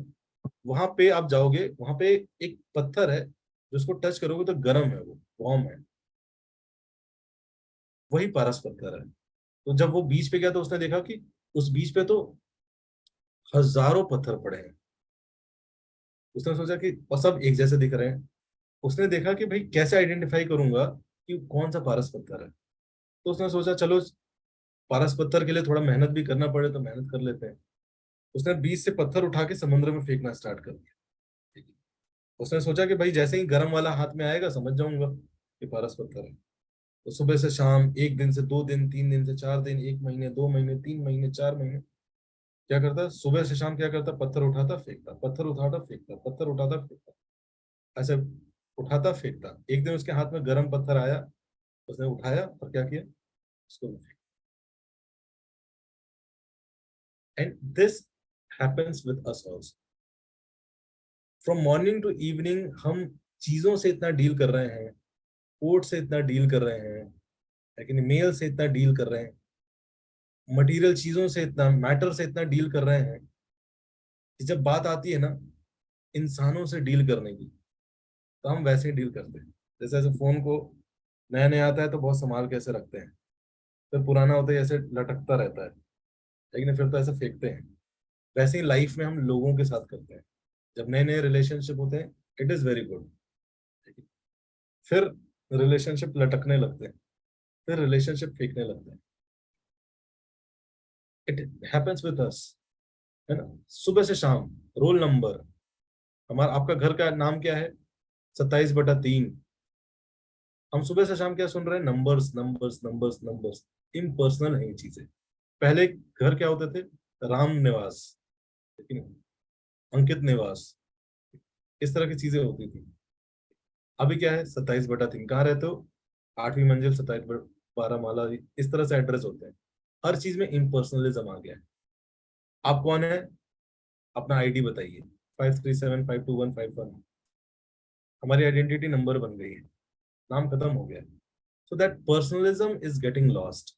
वहां पे आप जाओगे, वहां पे एक पत्थर है जो उसको टच करोगे तो गर्म है, वो वार्म है, वही पारस पत्थर है। तो जब वो बीच पे गया तो उसने देखा कि उस बीच पे तो हजारों पत्थर पड़े हैं। उसने सोचा कि और सब एक जैसे दिख रहे हैं। उसने देखा कि भाई कैसे आइडेंटिफाई करूंगा कि कौन सा पारस पत्थर है। तो उसने सोचा चलो पारस पत्थर के लिए थोड़ा मेहनत भी करना पड़े तो मेहनत कर लेते हैं। उसने बीच से पत्थर उठा के समुद्र में फेंकना स्टार्ट कर दिया। ठीक है। उसने सोचा कि भाई जैसे ही गर्म वाला हाथ में आएगा समझ जाऊंगा कि पारस पत्थर है। तो सुबह से शाम, एक दिन से 2 दिन, 3 दिन से 4 दिन, 1 महीने, 2 महीने, 3 महीने, 4 महीने, क्या करता, सुबह से शाम क्या करता, पत्थर उठाता फेंकता, पत्थर उठाता फेंकता, पत्थर उठाता फेंकता, ऐसे उठाता फेंकता। एक दिन उसके हाथ में गर्म पत्थर आया, उसने उठाया और क्या किया, उसको फेंका। And this happens with us also. From morning to evening हम चीजों से इतना डील कर रहे हैं, कोर्ट से इतना डील कर रहे हैं, लेकिन मेल से इतना डील कर रहे हैं, मटेरियल चीजों से इतना, मैटर से इतना डील कर रहे हैं कि जब बात आती है ना इंसानों से डील करने की, तो हम वैसे ही डील करते हैं। जैसे जैसे फोन को नया नया आता है तो बहुत संभाल के ऐसे रखते हैं, फिर पुराना होता है ऐसे लटकता रहता है, लेकिन फिर तो ऐसे फेंकते हैं। वैसे ही लाइफ में हम लोगों के साथ करते हैं। जब नए नए रिलेशनशिप होते हैं इट इज वेरी गुड, फिर रिलेशनशिप लटकने लगते हैं, फिर रिलेशनशिप फेंकने लगते हैं। इट हैपेंस विद अस, है ना। सुबह से शाम रोल नंबर, हमारा आपका घर का नाम क्या है, 27/3। हम सुबह से शाम क्या सुन रहे हैं, numbers numbers numbers numbers. Impersonal है ये चीजें। पहले घर क्या होते थे, राम निवास, लेकिन अंकित निवास, इस तरह की चीजें होती थी। अभी क्या है, 27/3। कहाँ रहते हो, 8वीं मंजिल, 27/12 माला, इस तरह से एड्रेस होते हैं। हर चीज में इम्पर्सनलिज्म आ गया है। आप कौन है, अपना आईडी बताइए, 53752151। हमारी आइडेंटिटी नंबर बन गई है, नाम खत्म हो गया। So that personalism is getting lost,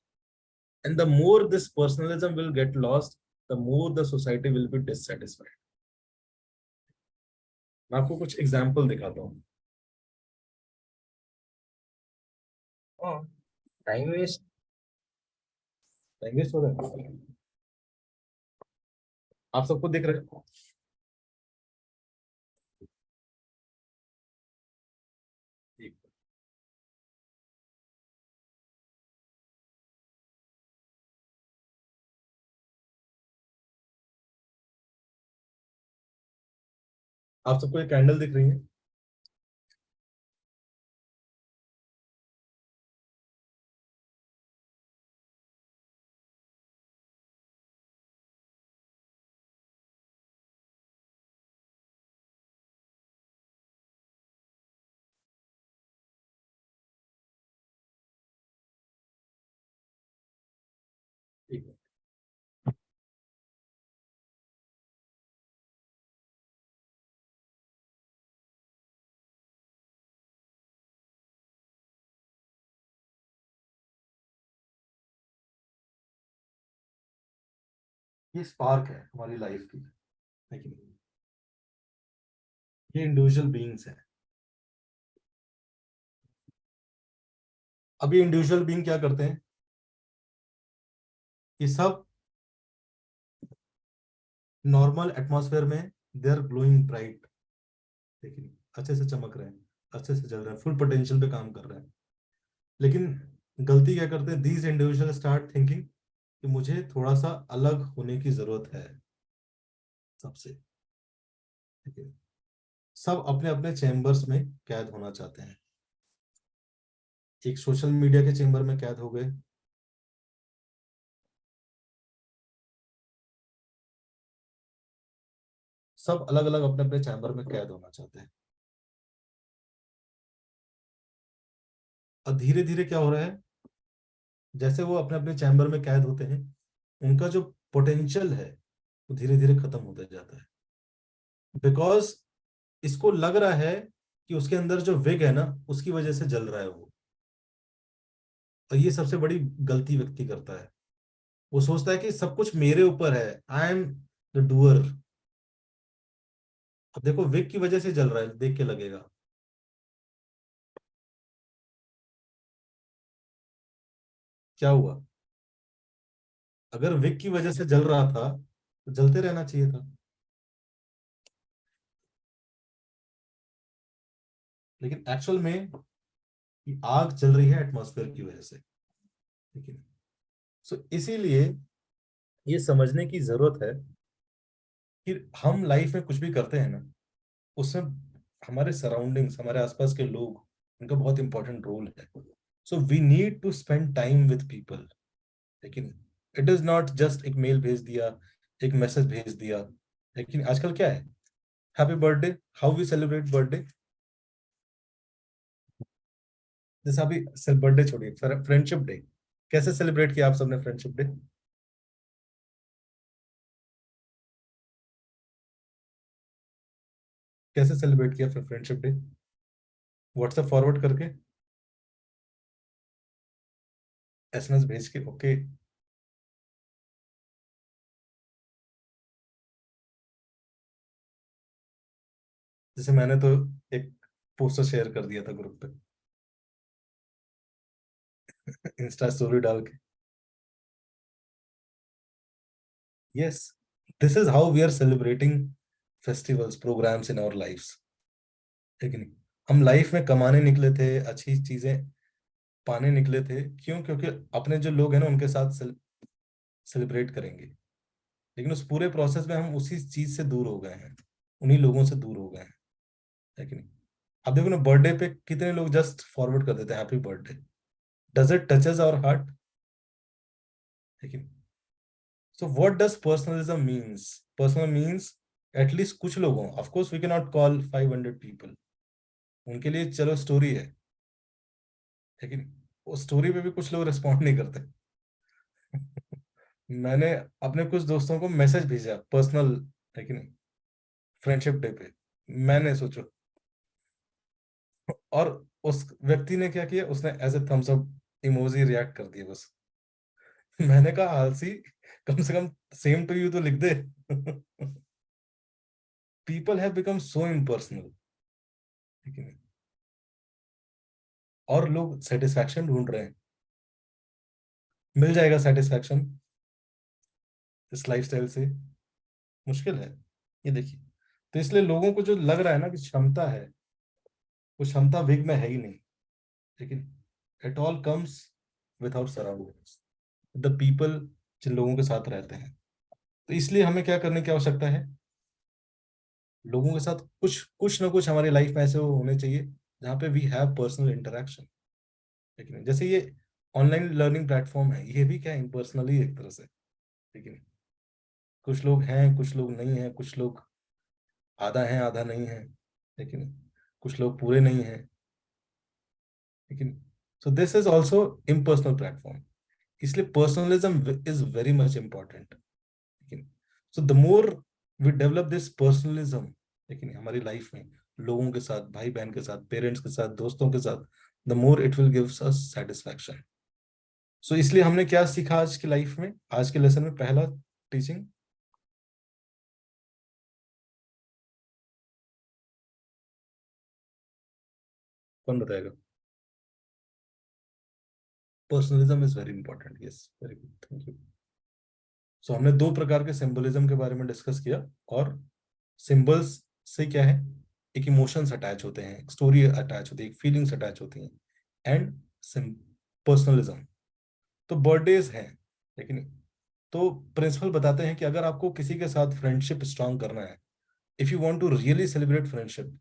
and the more this personalism will get lost, the more the society will be dissatisfied. मैं आपको कुछ एग्जाम्पल दिखाता हूँ। Time waste. टाइम वेस्ट हो रहा है, आप सबको दिख रहे हैं। ठीक। आप सबको एक कैंडल दिख रही है। ठीक है। ये स्पार्क है हमारी लाइफ की, लेकिन ये इंडिविजुअल बीइंग्स है। अभी इंडिविजुअल बीइंग क्या करते हैं, ये सब नॉर्मल एटमॉस्फेयर में दे आर ग्लोइंग ब्राइट, लेकिन अच्छे से चमक रहे हैं, अच्छे से जल रहे हैं, फुल पोटेंशियल पे काम कर रहे हैं। लेकिन गलती क्या करते हैं, दीज इंडिविजुअल स्टार्ट थिंकिंग कि मुझे थोड़ा सा अलग होने की जरूरत है सबसे। ठीक है। सब अपने अपने चैम्बर्स में कैद होना चाहते हैं। एक सोशल मीडिया के चैम्बर में कैद हो गए, सब अलग अलग अपने अपने चैम्बर में कैद होना चाहते हैं। और धीरे धीरे क्या हो रहा है, जैसे वो अपने अपने चैम्बर में कैद होते हैं, उनका जो पोटेंशियल है वो धीरे धीरे खत्म होता जाता है, बिकॉज इसको लग रहा है कि उसके अंदर जो विग है ना, उसकी वजह से जल रहा है वो। और ये सबसे बड़ी गलती व्यक्ति करता है। वो सोचता है कि सब कुछ मेरे ऊपर है, आई एम द डूअर। अब देखो, विग की वजह से जल रहा है, देख के लगेगा। क्या हुआ? अगर विग की वजह से जल रहा था तो जलते रहना चाहिए था। लेकिन एक्चुअल में ये आग जल रही है एटमॉस्फेयर की वजह से, ठीक है। सो इसीलिए ये समझने की जरूरत है कि हम लाइफ में कुछ भी करते हैं ना, उसमें हमारे सराउंडिंग्स, हमारे आसपास के लोग, उनका बहुत इंपॉर्टेंट रोल है। So we need to spend time with people, लेकिन इट इज नॉट जस्ट एक मेल भेज दिया, एक मैसेज भेज दिया। लेकिन आजकल क्या है, happy birthday, how we celebrate birthday. जैसे अभी बर्थडे छोड़िए, फ्रेंडशिप डे कैसे सेलिब्रेट किया आप सबने? फ्रेंडशिप डे कैसे सेलिब्रेट किया फिर? फ्रेंडशिप डे व्हाट्सएप फॉरवर्ड करके, एसएमएस भेज के, ओके। जैसे मैंने तो एक पोस्टर शेयर कर दिया था ग्रुप पे, इंस्टा स्टोरी डाल के। Yes, this is how we are celebrating festivals, programmes in our lifes, है कि नहीं? हम लाइफ में कमाने निकले थे, अच्छी चीजें पाने निकले थे, क्यों? क्योंकि अपने जो लोग हैं ना, उनके साथ सेलिब्रेट करेंगे। लेकिन उस पूरे प्रोसेस में हम उसी चीज से दूर हो गए हैं, उन्हीं लोगों से दूर हो गए हैं, है कि नहीं? अब देखो ना, बर्थडे पे कितने लोग जस्ट फॉरवर्ड कर देते हैं happy birthday. Does it touches our heart? है कि नहीं? So what does personalism means? Personal means at least कुछ लोगों, of course we can not call 500 people, उनके लिए चलो स्टोरी है कि नहीं? उस स्टोरी पे भी कुछ लोग रिस्पॉन्ड नहीं करते। मैंने अपने कुछ दोस्तों को मैसेज भेजा पर्सनल, है कि नहीं, फ्रेंडशिप डे पे, मैंने सोचो, और उस व्यक्ति ने क्या किया, उसने ऐसे थम्स अप इमोजी रिएक्ट कर दिया बस। मैंने कहा, आलसी, कम से कम सेम टू यू तो लिख दे। People have become so impersonal, ठीक है? और लोग सेटिस्फैक्शन ढूंढ रहे हैं। मिल जाएगा सेटिस्फैक्शन इस लाइफस्टाइल से? मुश्किल है। ये देखिए, तो इसलिए लोगों को जो लग रहा है ना कि क्षमता है, वो क्षमता विग में है ही नहीं। लेकिन it all comes with our surroundings, the people जिन लोगों के साथ रहते हैं। तो इसलिए हमें क्या करने की आवश्यकता है? लोगों के साथ कुछ कुछ ना कुछ हमारी लाइफ में ऐसे होने चाहिए जहाँ पे वी हैव पर्सनल इंटरेक्शन। लेकिन जैसे ये ऑनलाइन लर्निंग प्लेटफॉर्म है, ये भी क्या है, इम्पर्सनल ही एक तरह से। लेकिन कुछ लोग हैं, कुछ लोग नहीं हैं, कुछ लोग आधा हैं आधा नहीं है, लेकिन कुछ लोग पूरे नहीं हैं, लेकिन so this is also impersonal platform. इसलिए personalism is very much important. लेकिन so the more we develop this personalism, लेकिन हमारी लाइफ में लोगों के साथ, भाई बहन के साथ, पेरेंट्स के साथ, दोस्तों के साथ, the more it will gives us satisfaction. So इसलिए हमने क्या सीखा आज की लाइफ में, आज के लेसन में? पहला टीचिंग, कौन बताएगा? Personalism is very important. Yes, very good, thank you. So हमने दो प्रकार के सिंबलिज्म के बारे में डिस्कस किया। और सिंबल्स से क्या है, एक इमोशंस अटैच होते हैं, एक स्टोरी अटैच होती है, एक फीलिंग्स अटैच होती हैं। एंड पर्सनलिज्म तो बर्थडेज हैं। लेकिन तो प्रिंसिपल बताते हैं कि अगर आपको किसी के साथ फ्रेंडशिप स्ट्रांग करना है, if you want to really celebrate friendship,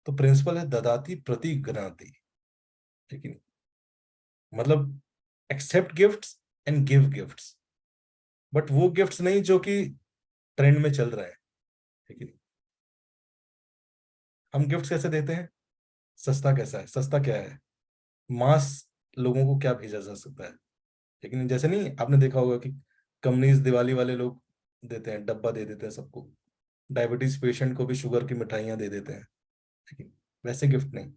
तो प्रिंसिपल है ददाति प्रति गणाति। लेकिन मतलब accept gifts and give gifts, but वो गिफ्ट्स नहीं जो कि ट्रेंड में चल रहा है। लेकिन हम गिफ्ट कैसे देते हैं? सस्ता कैसा है, सस्ता क्या है, मास लोगों को क्या भेजा जा सकता है? लेकिन जैसे नहीं आपने देखा होगा कि कंपनीज दिवाली वाले लोग देते हैं, डब्बा दे देते हैं सबको, डायबिटीज पेशेंट को भी शुगर की मिठाइयां दे देते हैं, लेकिन वैसे गिफ्ट नहीं।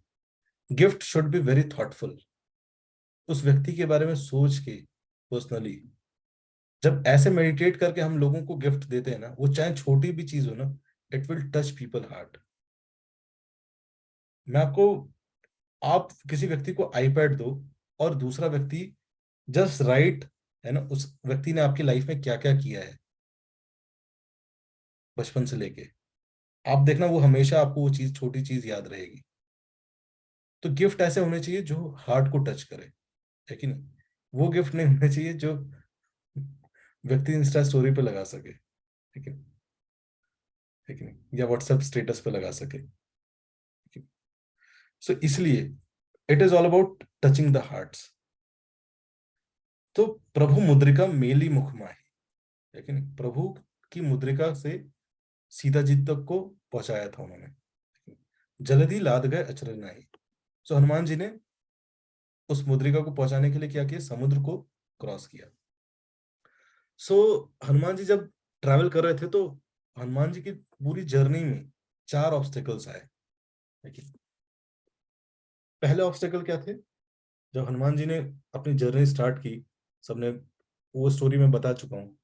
Gift should be very thoughtful, उस व्यक्ति के बारे में सोच के पर्सनली। जब ऐसे मेडिटेट करके हम लोगों को गिफ्ट देते हैं ना, वो चाहे छोटी भी चीज हो ना, it will touch people heart. मैं आपको, आप किसी व्यक्ति को आईपैड दो और दूसरा व्यक्ति जस्ट राइट, है ना, उस व्यक्ति ने आपकी लाइफ में क्या क्या किया है बचपन से लेके, आप देखना वो हमेशा आपको वो चीज, छोटी चीज याद रहेगी। तो गिफ्ट ऐसे होने चाहिए जो हार्ट को टच करे, है कि नहीं? वो गिफ्ट नहीं होने चाहिए जो व्यक्ति इंस्टा स्टोरी पे लगा सके, ठीक है, ठीक है, या व्हाट्सएप स्टेटस पे लगा सके। सो इसलिए it is all about touching the hearts. तो प्रभु मुद्रिका मेली मुख माही, है कि नहीं? प्रभु की मुद्रिका से सीता जी तक को पहुंचाया था उन्होंने, जल्दी लाद गए अचरज नाही। सो हनुमान जी ने उस मुद्रिका को पहुंचाने के लिए क्या किया, समुद्र को क्रॉस किया। सो हनुमान जी जब ट्रैवल कर रहे थे तो हनुमान जी की पूरी जर्नी में 4 ऑब्स्टेकल्स आए, देखिए। पहले ऑब्स्टेकल क्या थे, जब हनुमान जी ने अपनी जर्नी स्टार्ट की, सबने वो स्टोरी में बता चुका हूँ।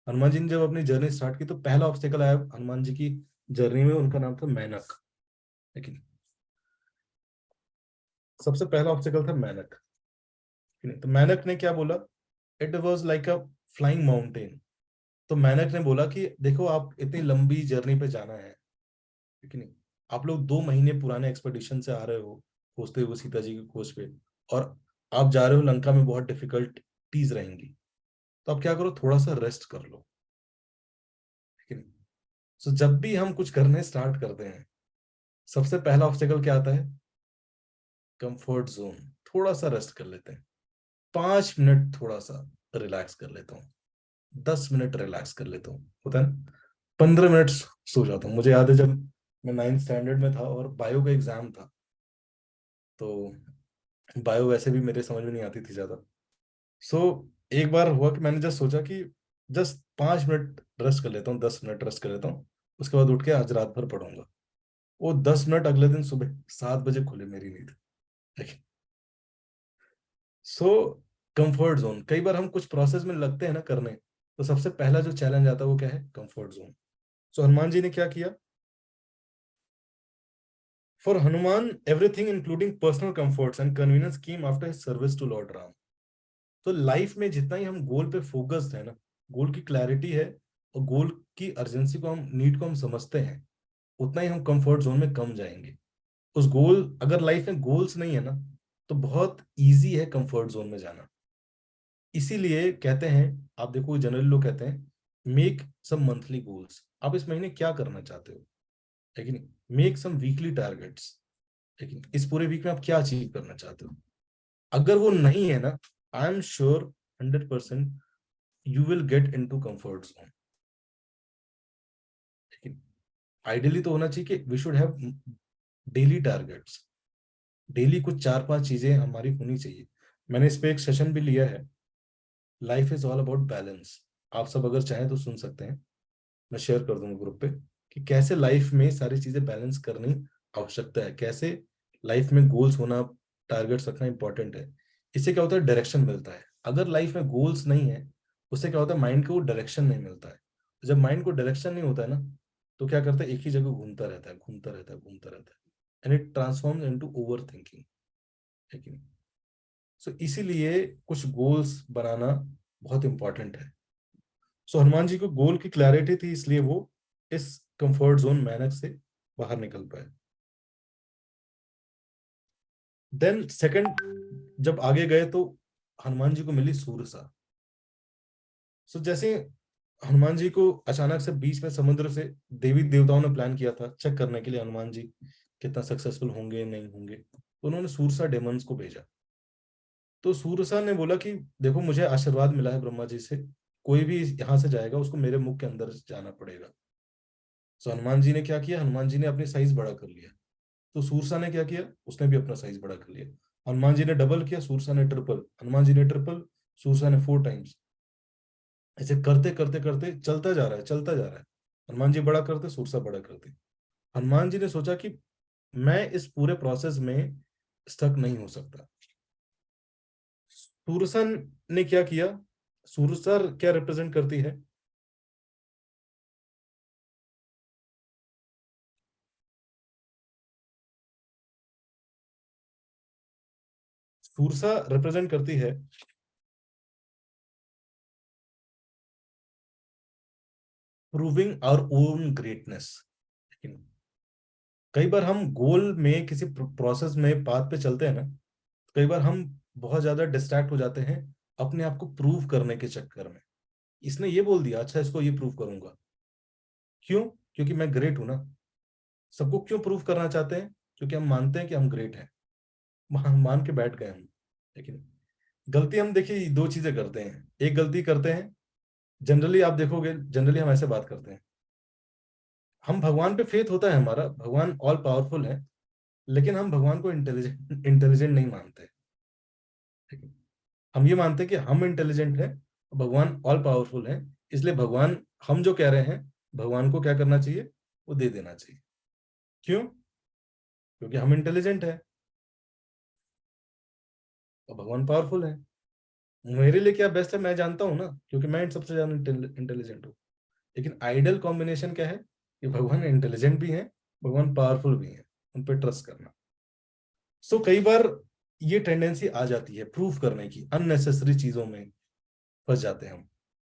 हनुमान जी ने जब अपनी जर्नी स्टार्ट की तो पहला ऑब्स्टेकल आया हनुमान जी की जर्नी में, उनका नाम था मेनक, लेकिन सबसे पहला ऑब्स्टेकल था मेनक। तो मेनक ने क्या बोला, it was like a flying mountain. तो मेनक ने बोला कि देखो आप इतनी लंबी जर्नी पे जाना है, ठीक नहीं, आप लोग 2 महीने पुराने एक्सपेडिशन से आ रहे हो, खोजते हुए सीता जी की खोज पे, और आप जा रहे हो लंका में, बहुत डिफिकल्टीज रहेंगी, तो आप क्या करो, थोड़ा सा रेस्ट कर लो, ठीक नहीं। सो जब भी हम कुछ करने स्टार्ट करते हैं, सबसे पहला ऑब्स्टेकल क्या आता है, कंफर्ट जोन। थोड़ा सा रेस्ट कर लेते हैं, 5 मिनट थोड़ा सा रिलैक्स कर लेता हूँ, 10 मिनट रिलैक्स कर लेता हूँ, होता है ना, 15 मिनट सो जाता हूँ। मुझे याद है जब मैं 9th स्टैंडर्ड में था और बायो का एग्जाम था, तो बायो वैसे भी मेरे समझ में नहीं आती थी ज्यादा। सो एक बार हुआ कि मैंने जस्ट सोचा कि जस्ट 5 मिनट रेस्ट कर लेता हूँ, 10 मिनट रेस्ट कर लेता हूँ, उसके बाद उठ के आज रात भर पढ़ूंगा। वो 10 मिनट अगले दिन सुबह 7 बजे खुले मेरी नींद। सो कंफर्ट जोन, कई बार हम कुछ प्रोसेस में लगते हैं ना करने, तो सबसे पहला जो चैलेंज आता है वो क्या है, comfort zone. So Hanuman ji ने क्या किया, for Hanuman everything including personal comforts and convenience came after his service to lord Ram. तो लाइफ में जितना ही हम गोल पे फोकस्ड है ना, गोल की क्लैरिटी है, और गोल की अर्जेंसी को, हम नीड को हम समझते हैं, उतना ही हम कंफर्ट जोन में कम जाएंगे। उस गोल, अगर लाइफ में गोल्स नहीं है ना, तो बहुत इजी है कंफर्ट जोन में जाना। इसीलिए कहते हैं, आप देखो जनरली लोग कहते हैं मेक सम मंथली गोल्स, आप इस महीने क्या करना चाहते हो, है कि नहीं, मेक सम वीकली टारगेट्स, लेकिन इस पूरे वीक में आप क्या अचीव करना चाहते हो। अगर वो नहीं है ना, I am sure 100% you will get into comfort zone. लेकिन आइडियली तो होना चाहिए कि we should have daily targets, daily कुछ 4-5 चीजें हमारी होनी चाहिए। मैंने इस पे एक सेशन भी लिया है, life is all about balance. आप सब अगर चाहें तो सुन सकते हैं, मैं शेयर कर दूंगा ग्रुप पे, कि कैसे लाइफ में सारी चीजें बैलेंस करनी आवश्यकता है, कैसे लाइफ में गोल्स होना, टारगेट्स रखना इंपॉर्टेंट है। इससे क्या होता है, डायरेक्शन मिलता है। अगर लाइफ में गोल्स नहीं है, उससे क्या होता है, माइंड को डायरेक्शन नहीं मिलता है। जब माइंड को डायरेक्शन नहीं होता है ना, तो क्या करता है, एक ही जगह घूमता रहता है, घूमता रहता है, घूमता रहता है, and it transforms into over thinking, है कि नहीं। सो इसीलिए कुछ गोल्स बनाना बहुत इंपॉर्टेंट है। सो हनुमान जी को गोल की क्लैरिटी थी, इसलिए वो इस कंफर्ट जोन मेहनत से बाहर निकल पाए। देन सेकंड, जब आगे गए तो हनुमान जी को मिली सूरसा। सो जैसे हनुमान जी को अचानक से बीच में समुद्र से देवी देवताओं ने प्लान किया था चेक करने के लिए हनुमान जी कितना सक्सेसफुल होंगे नहीं होंगे, तो उन्होंने सूरसा डेमंस को भेजा। तो सूरसा ने बोला कि देखो मुझे आशीर्वाद मिला है ब्रह्मा जी से, कोई भी यहाँ से जाएगा उसको मेरे मुख के अंदर जाना पड़ेगा। तो हनुमान जी ने क्या किया, हनुमान जी ने अपनी साइज बड़ा कर लिया। तो सूरसा ने क्या किया, उसने भी अपना साइज बड़ा कर लिया। हनुमान जी ने डबल किया, सूरसा ने ट्रिपल, हनुमान जी ने ट्रिपल, सूरसा ने 4 टाइम्स। ऐसे करते करते करते चलता जा रहा है, चलता जा रहा है। हनुमान जी बड़ा करते, सूरसा बड़ा करते। हनुमान जी ने सोचा कि मैं इस पूरे प्रोसेस में स्टक नहीं हो सकता। सूरसा ने क्या किया? सूरसा क्या रिप्रेजेंट करती है? सूरसा रिप्रेजेंट करती है प्रूविंग आवर ओन ग्रेटनेस। कई बार हम गोल में, किसी प्रोसेस में, पाथ पे चलते हैं ना, कई बार हम बहुत ज्यादा डिस्ट्रैक्ट हो जाते हैं अपने आप को प्रूव करने के चक्कर में। इसने ये बोल दिया, अच्छा इसको ये प्रूव करूंगा। क्यों? क्योंकि मैं ग्रेट हूं ना। सबको क्यों प्रूव करना चाहते हैं? क्योंकि हम मानते हैं कि हम ग्रेट हैं, मान के बैठ गए हम। लेकिन गलती हम, देखिए, दो चीजें करते हैं। एक गलती करते हैं, जनरली आप देखोगे, जनरली हम ऐसे बात करते हैं, हम भगवान पे फेथ होता है हमारा, भगवान ऑल पावरफुल है, लेकिन हम भगवान को इंटेलिजेंट इंटेलिजेंट नहीं मानते। ठीक है? हम ये मानते हैं कि हम इंटेलिजेंट हैं, भगवान ऑल पावरफुल है, इसलिए भगवान हम जो कह रहे हैं, भगवान को क्या करना चाहिए? वो दे देना चाहिए। क्यों? क्योंकि हम इंटेलिजेंट है और भगवान पावरफुल है। मेरे लिए क्या बेस्ट है मैं जानता हूं ना, क्योंकि मैं सबसे ज्यादा इंटेलिजेंट हूँ। लेकिन आइडियल कॉम्बिनेशन क्या है? कि भगवान इंटेलिजेंट भी है, भगवान पावरफुल भी है, उन पर ट्रस्ट करना। सो कई बार ये टेंडेंसी आ जाती है प्रूव करने की, अननेसेसरी चीजों में फंस जाते हैं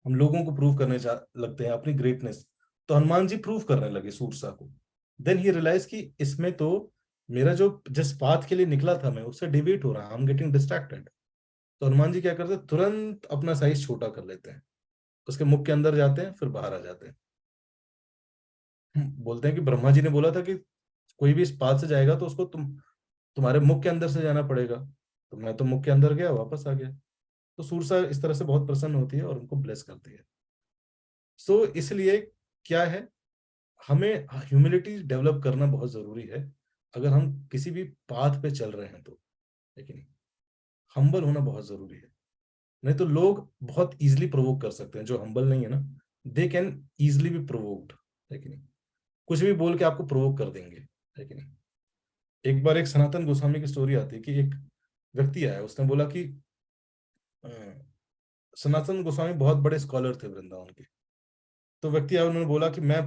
हम लोगों को प्रूव करने लगते हैं अपनी ग्रेटनेस। तो हनुमान जी प्रूव करने लगे सूरसा को। देन ही रियलाइज कि इसमें तो मेरा जो जिस पाथ के लिए निकला था मैं, उससे डिबेट हो रहा, आई एम गेटिंग डिस्ट्रैक्टेड। तो हनुमान जी क्या करते हैं? तुरंत अपना साइज छोटा कर लेते हैं, उसके मुख के अंदर जाते हैं, फिर बाहर आ जाते हैं। बोलते हैं कि ब्रह्मा जी ने बोला था कि कोई भी इस पाथ से जाएगा तो उसको तुम्हारे मुख के अंदर से जाना पड़ेगा। तो मैं तो मुख के अंदर गया, वापस आ गया। तो सूरसा इस तरह से बहुत प्रसन्न होती है और उनको ब्लेस करती है। सो इसलिए क्या है, हमें ह्यूमिलिटी डेवलप करना बहुत जरूरी है अगर हम किसी भी पाथ पे चल रहे हैं तो। लेकिन हम्बल होना बहुत जरूरी है, नहीं तो लोग बहुत इजीली प्रोवोक कर सकते हैं। जो हम्बल नहीं है ना, they can easily be provoked. लेकिन कुछ भी बोल के आपको प्रोवोक कर देंगे। लेकिन एक बार एक सनातन गोस्वामी की स्टोरी आती है कि एक व्यक्ति आया, उसने बोला कि अ, सनातन गोस्वामी बहुत बड़े स्कॉलर थे वृंदावन के। तो व्यक्ति आया, उन्होंने बोला कि मैं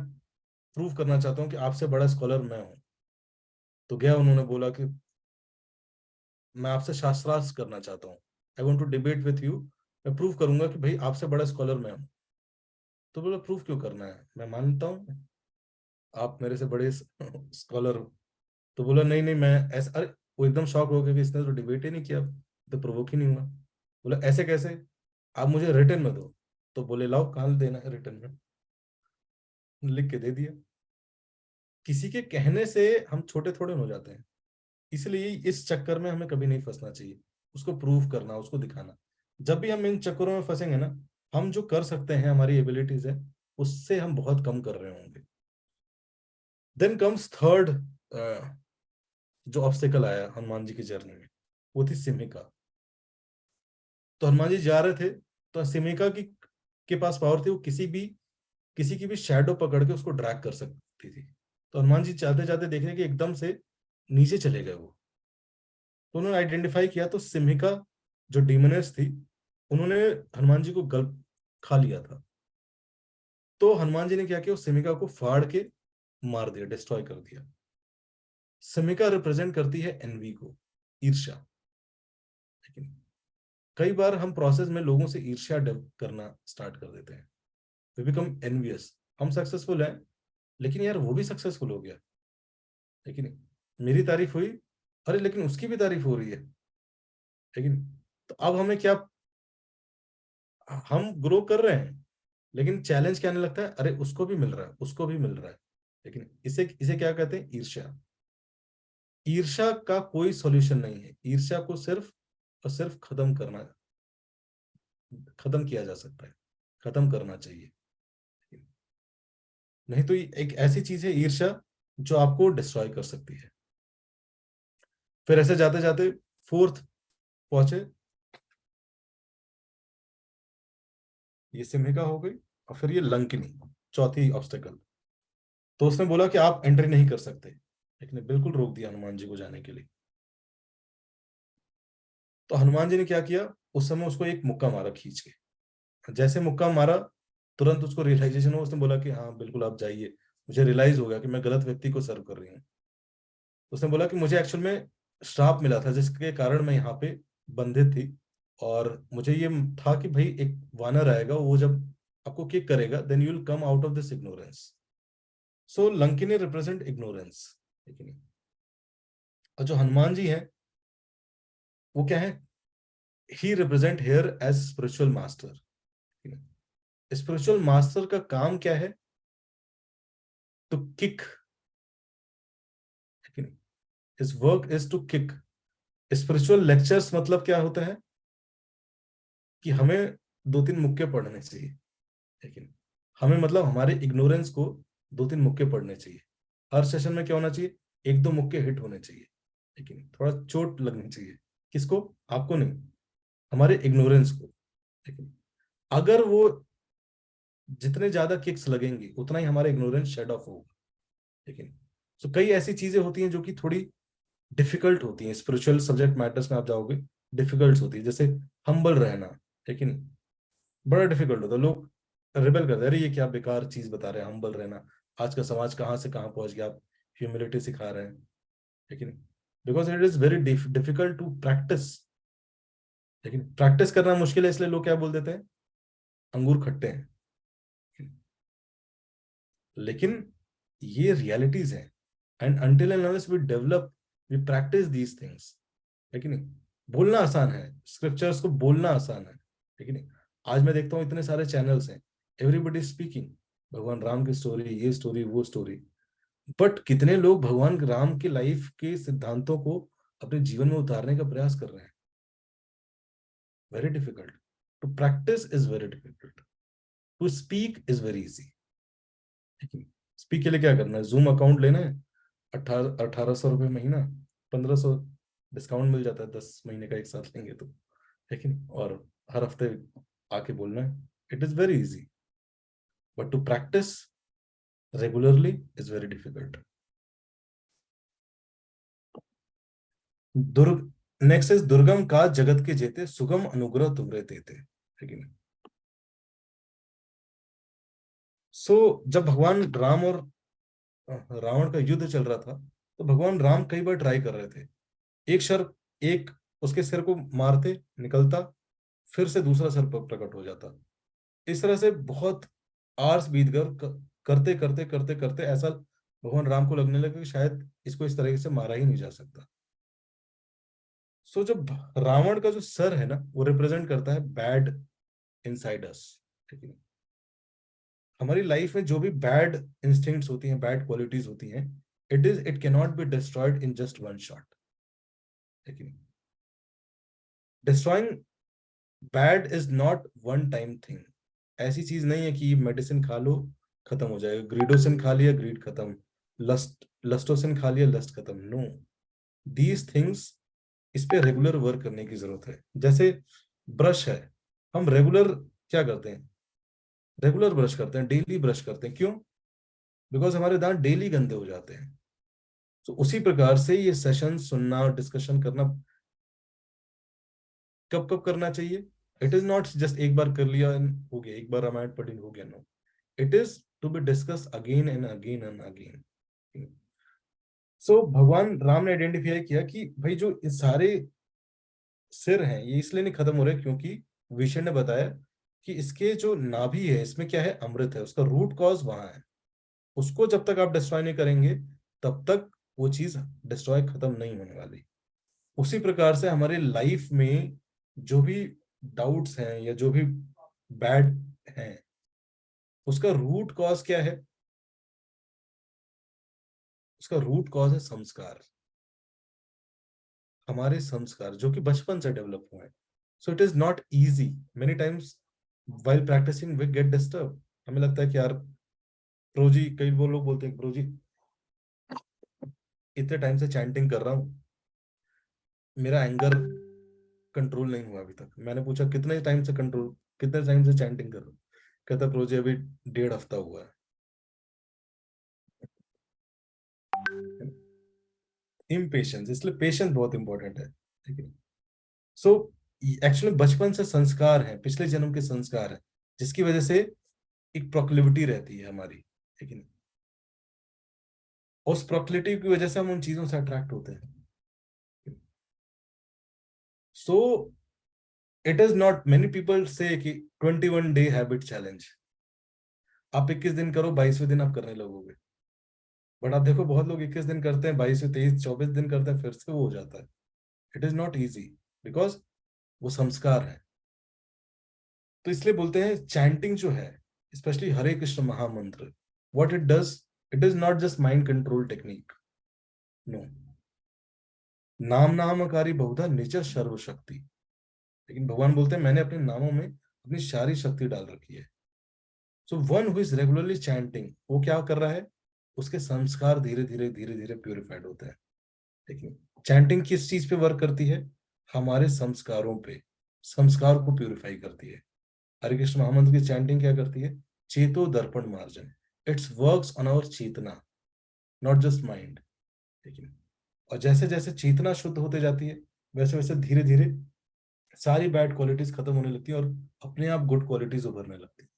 प्रूव करना चाहता हूँ कि आपसे बड़ा स्कॉलर मैं हूँ। तो गया, उन्होंने बोला कि मैं आपसे शास्त्रार्थ करना चाहता हूँ, I want to debate with you. मैं प्रूव करूंगा कि भाई आपसे बड़ा स्कॉलर मैं हूँ। तो बोला प्रूफ क्यों करना है, मैं मानता हूँ आप मेरे से बड़े स्कॉलर हो। तो बोला नहीं नहीं, मैं ऐसा, अरे वो एकदम शॉक हो गया कि इसने तो डिबेट ही नहीं किया, तो प्रोवोक ही नहीं हुआ। बोला ऐसे कैसे, आप मुझे रिटर्न में दो। तो बोले लाओ, कहाँ देना है रिटर्न में? लिख के दे दिया। किसी के कहने से हम छोटे थोड़े हो जाते हैं, इसलिए इस चक्कर में हमें कभी नहीं फंसना चाहिए। उसको प्रूव करना, उसको दिखाना। जब भी हम इन चक्करों में फंसेंगे ना, हम जो कर सकते हैं, हमारी एबिलिटीज है, उससे हम बहुत कम कर रहे होंगे। देन कम्स थर्ड जो ऑब्स्टेकल आया हनुमान जी की जर्नी में, वो थी सिमिका। तो हनुमान जी जा रहे थे, तो सिमिका के पास पावर थी, वो किसी की भी शैडो पकड़ के उसको ड्रैग कर सकती थी। तो हनुमान जी चाहते चाहते देख रहे कि एकदम से नीचे चले गए वो। तो उन्होंने आइडेंटिफाई किया, तो सिमिका जो डीमनेस थी, उन्होंने हनुमान जी को गल खा लिया था। तो हनुमान जी ने क्या किया, उस सिमिका को फाड़ के मार दिया, डिस्ट्रॉय कर दिया। सिमिका रिप्रेजेंट करती है एनवी को, ईर्ष्या। लेकिन कई बार हम प्रोसेस में लोगों से ईर्ष्या करना स्टार्ट कर देते हैं, वी बिकम एनवियस। हम सक्सेसफुल हैं, लेकिन यार वो भी सक्सेसफुल हो गया, लेकिन मेरी तारीफ हुई, अरे लेकिन उसकी भी तारीफ हो रही है। लेकिन तो अब हमें क्या, हम ग्रो कर रहे हैं, लेकिन चैलेंज क्या आने लगता है, अरे उसको भी मिल रहा है, उसको भी मिल रहा है। लेकिन इसे इसे क्या कहते हैं? ईर्ष्या। ईर्ष्या का कोई सॉल्यूशन नहीं है। ईर्ष्या को सिर्फ और सिर्फ खत्म किया जा सकता है, खत्म करना चाहिए। नहीं तो ये एक ऐसी चीज है ईर्ष्या जो आपको डिस्ट्रॉय कर सकती है। फिर ऐसे जाते जाते फोर्थ पहुंचे, ये सिम्हिका हो गई, और फिर ये लंकिनी, चौथी ऑब्स्टेकल। तो उसने बोला कि आप एंट्री नहीं कर सकते, लेकिन बिल्कुल रोक दिया हनुमान जी को जाने के लिए। तो हनुमान जी ने क्या किया, उस समय उसको एक मुक्का मारा खींच के। जैसे मुक्का मारा, तुरंत उसको रियलाइजेशन हुआ, उसने बोला कि हाँ बिल्कुल आप जाइए, मुझे रियलाइज हो गया कि मैं गलत व्यक्ति को सर्व कर रही हूँ। उसने बोला कि मुझे एक्चुअल में श्राप मिला था जिसके कारण मैं यहाँ पे बंधित थी, और मुझे ये था कि भाई एक वानर आएगा, वो जब आपको किक करेगा then you will come out of this ignorance. So Lankini represent ignorance, ठीक है। और जो हनुमान जी हैं वो क्या है, he represent here as spiritual master. Spiritual master का काम क्या है, to kick, his work is to kick. Spiritual lectures मतलब क्या होता है कि हमें दो तीन मुक्के पढ़ने चाहिए, लेकिन हमें मतलब हमारे इग्नोरेंस को दो तीन मुक्के पढ़ने चाहिए। हर सेशन में क्या होना चाहिए, एक दो मुक्के हिट होने चाहिए, लेकिन थोड़ा चोट लगनी चाहिए। किसको, आपको नहीं, हमारे इग्नोरेंस को। लेकिन अगर वो जितने ज्यादा किक्स लगेंगे उतना ही हमारा इग्नोरेंस शेड ऑफ होगा। लेकिन तो कई ऐसी चीजें होती हैं जो कि थोड़ी डिफिकल्ट होती हैं, स्पिरिचुअल सब्जेक्ट मैटर्स में आप जाओगे, डिफिकल्ट होती है। जैसे हम्बल रहना, लेकिन बड़ा डिफिकल्ट होता है। लोग रिबेल करते हैं, अरे ये क्या बेकार चीज बता रहे हैं हम्बल रहना, आज का समाज कहाँ से कहाँ पहुंच गया, आप ह्यूमिलिटी सिखा रहे हैं। लेकिन because it is very difficult to practise. लेकिन प्रैक्टिस करना मुश्किल है, इसलिए लोग क्या बोल देते हैं, अंगूर खट्टे हैं। लेकिन ये रियलिटीज हैं, and until and unless we develop, we practise these things. लेकिन बोलना आसान है, स्क्रिप्चर्स को बोलना आसान है, लेकिन आज मैं देखता हूँ इतने सारे चैनल्स हैं, एवरीबडी स्पीकिंग भगवान राम की स्टोरी, ये स्टोरी वो स्टोरी, बट कितने लोग भगवान राम की लाइफ के सिद्धांतों को अपने जीवन में उतारने का प्रयास कर रहे हैं। Very difficult to practise, is very difficult to speak, is very easy. Speak के लिए क्या करना है, जूम अकाउंट लेना है, 1800 रुपये महीना, 1500 डिस्काउंट मिल जाता है, 10 महीने का एक साथ लेंगे तो, लेकिन और हर हफ्ते आके बोलना है। It is very easy, but to practise regularly is very difficult. दुर्ग नेक्स्ट इज दुर्गम का जगत के जेते, सुगम अनुग्रह तुमरे देते, ठीक है। सो जब भगवान राम और रावण का युद्ध चल रहा था, तो भगवान राम कई बार ट्राई कर रहे थे, एक शर एक उसके सिर को मारते, निकलता, फिर से दूसरा सिर प्रकट हो जाता। इस तरह से बहुत आवर्स बीत कर करते करते करते करते ऐसा भगवान राम को लगने लगा कि शायद इसको इस तरीके से मारा ही नहीं जा सकता। सो जब रावण का जो सर है ना, वो रिप्रेजेंट करता है बैड इनसाइडर्स, ठीक है। हमारी लाइफ में जो भी बैड इंस्टिंक्ट्स होती हैं, बैड क्वालिटीज होती हैं, it can not be destroyed in just one shot, ठीक है। Destroying bad is not one time thing. ऐसी चीज नहीं है कि मेडिसिन खा लो खत्म हो जाएगा, ग्रीडोसिन खा लिया ग्रीड खत्म, लस्टोसिन खा लिया लस्ट खत्म, नो। दीज थिंग्स, इस पे रेगुलर वर्क करने की जरूरत है। जैसे ब्रश है, हम रेगुलर क्या करते हैं, रेगुलर ब्रश करते हैं, डेली ब्रश करते हैं, क्यों, बिकॉज हमारे दांत डेली गंदे हो जाते हैं। तो उसी प्रकार से ये सेशन सुनना और डिस्कशन करना कब कब करना चाहिए, इट इज नॉट जस्ट एक बार कर लिया हो गया, एक बार रामायण पढ़ी हो गया, no, it is to be discuss again and again and again. So भगवान राम ने आइडेंटिफाई किया कि भाई जो इस सारे सिर हैं ये इसलिए नहीं खत्म हो रहे क्योंकि विष्णु ने बताया कि इसके जो नाभि है इसमें क्या है, अमृत है, उसका रूट कॉज वहां है। उसको जब तक आप डिस्ट्रॉय नहीं करेंगे तब तक वो चीज डिस्ट्रॉय खत्म नहीं होने वाली। उसी प्रकार से हमारे लाइफ में जो भी डाउट्स हैं या जो भी बैड हैं, उसका रूट कॉज क्या है, उसका रूट कॉज है संस्कार, हमारे संस्कार जो कि बचपन से डेवलप हुए हैं। So it is not easy, many times while practising we get disturb. हमें लगता है कि यार प्रो जी, कई वो लोग बोलते हैं प्रो जी इतने टाइम से चैंटिंग कर रहा हूँ, मेरा एंगर कंट्रोल नहीं हुआ अभी तक। मैंने पूछा कितने टाइम से कंट्रोल, कितने टाइम से चैंटिंग कर रहा हूँ, कहता प्रभु जी अभी 1.5 हफ्ता हुआ है। इम्पेशंस, इसलिए पेशेंस बहुत इंपॉर्टेंट है, ठीक है। सो एक्चुअली बचपन से संस्कार है, पिछले जन्म के संस्कार है, जिसकी वजह से एक प्रोक्लिविटी रहती है हमारी, ठीक है। उस प्रोक्लिविटी की वजह से हम उन चीजों से अट्रैक्ट होते हैं। So it is not, many people से कि 21 डे हैबिट चैलेंज, आप 21 दिन करो, 22वें दिन आप करने लगोगे। बट आप देखो बहुत लोग 21 दिन करते हैं, 22 23 24 दिन करते हैं, फिर से वो हो जाता है। It is not easy, because वो संस्कार है। तो इसलिए बोलते हैं चैंटिंग जो है, specially Hare Krishna mahamantra, what it does, it is not just mind control technique, no. नाम नामकारी बहुधा निज सर्वशक्ति, लेकिन भगवान बोलते हैं मैंने अपने नामों में अपनी सारी शक्ति डाल रखी है। So one who is regularly chanting, वो क्या कर रहा है, उसके संस्कार धीरे धीरे धीरे धीरे प्यूरिफाइड होते हैं। लेकिन चैंटिंग किस चीज पे वर्क करती है, हमारे संस्कारों पे, संस्कार को प्यूरिफाई करती है। हरे कृष्ण महामंत्र की चैंटिंग क्या करती है, चेतो दर्पण मार्जन, इट्स वर्क्स ऑन आवर चेतना, नॉट जस्ट माइंड, ठीक है। और जैसे जैसे चेतना शुद्ध होते जाती है, वैसे वैसे धीरे धीरे सारी बैड क्वालिटीज खत्म होने लगती है और अपने आप गुड क्वालिटीज उभरने लगती है।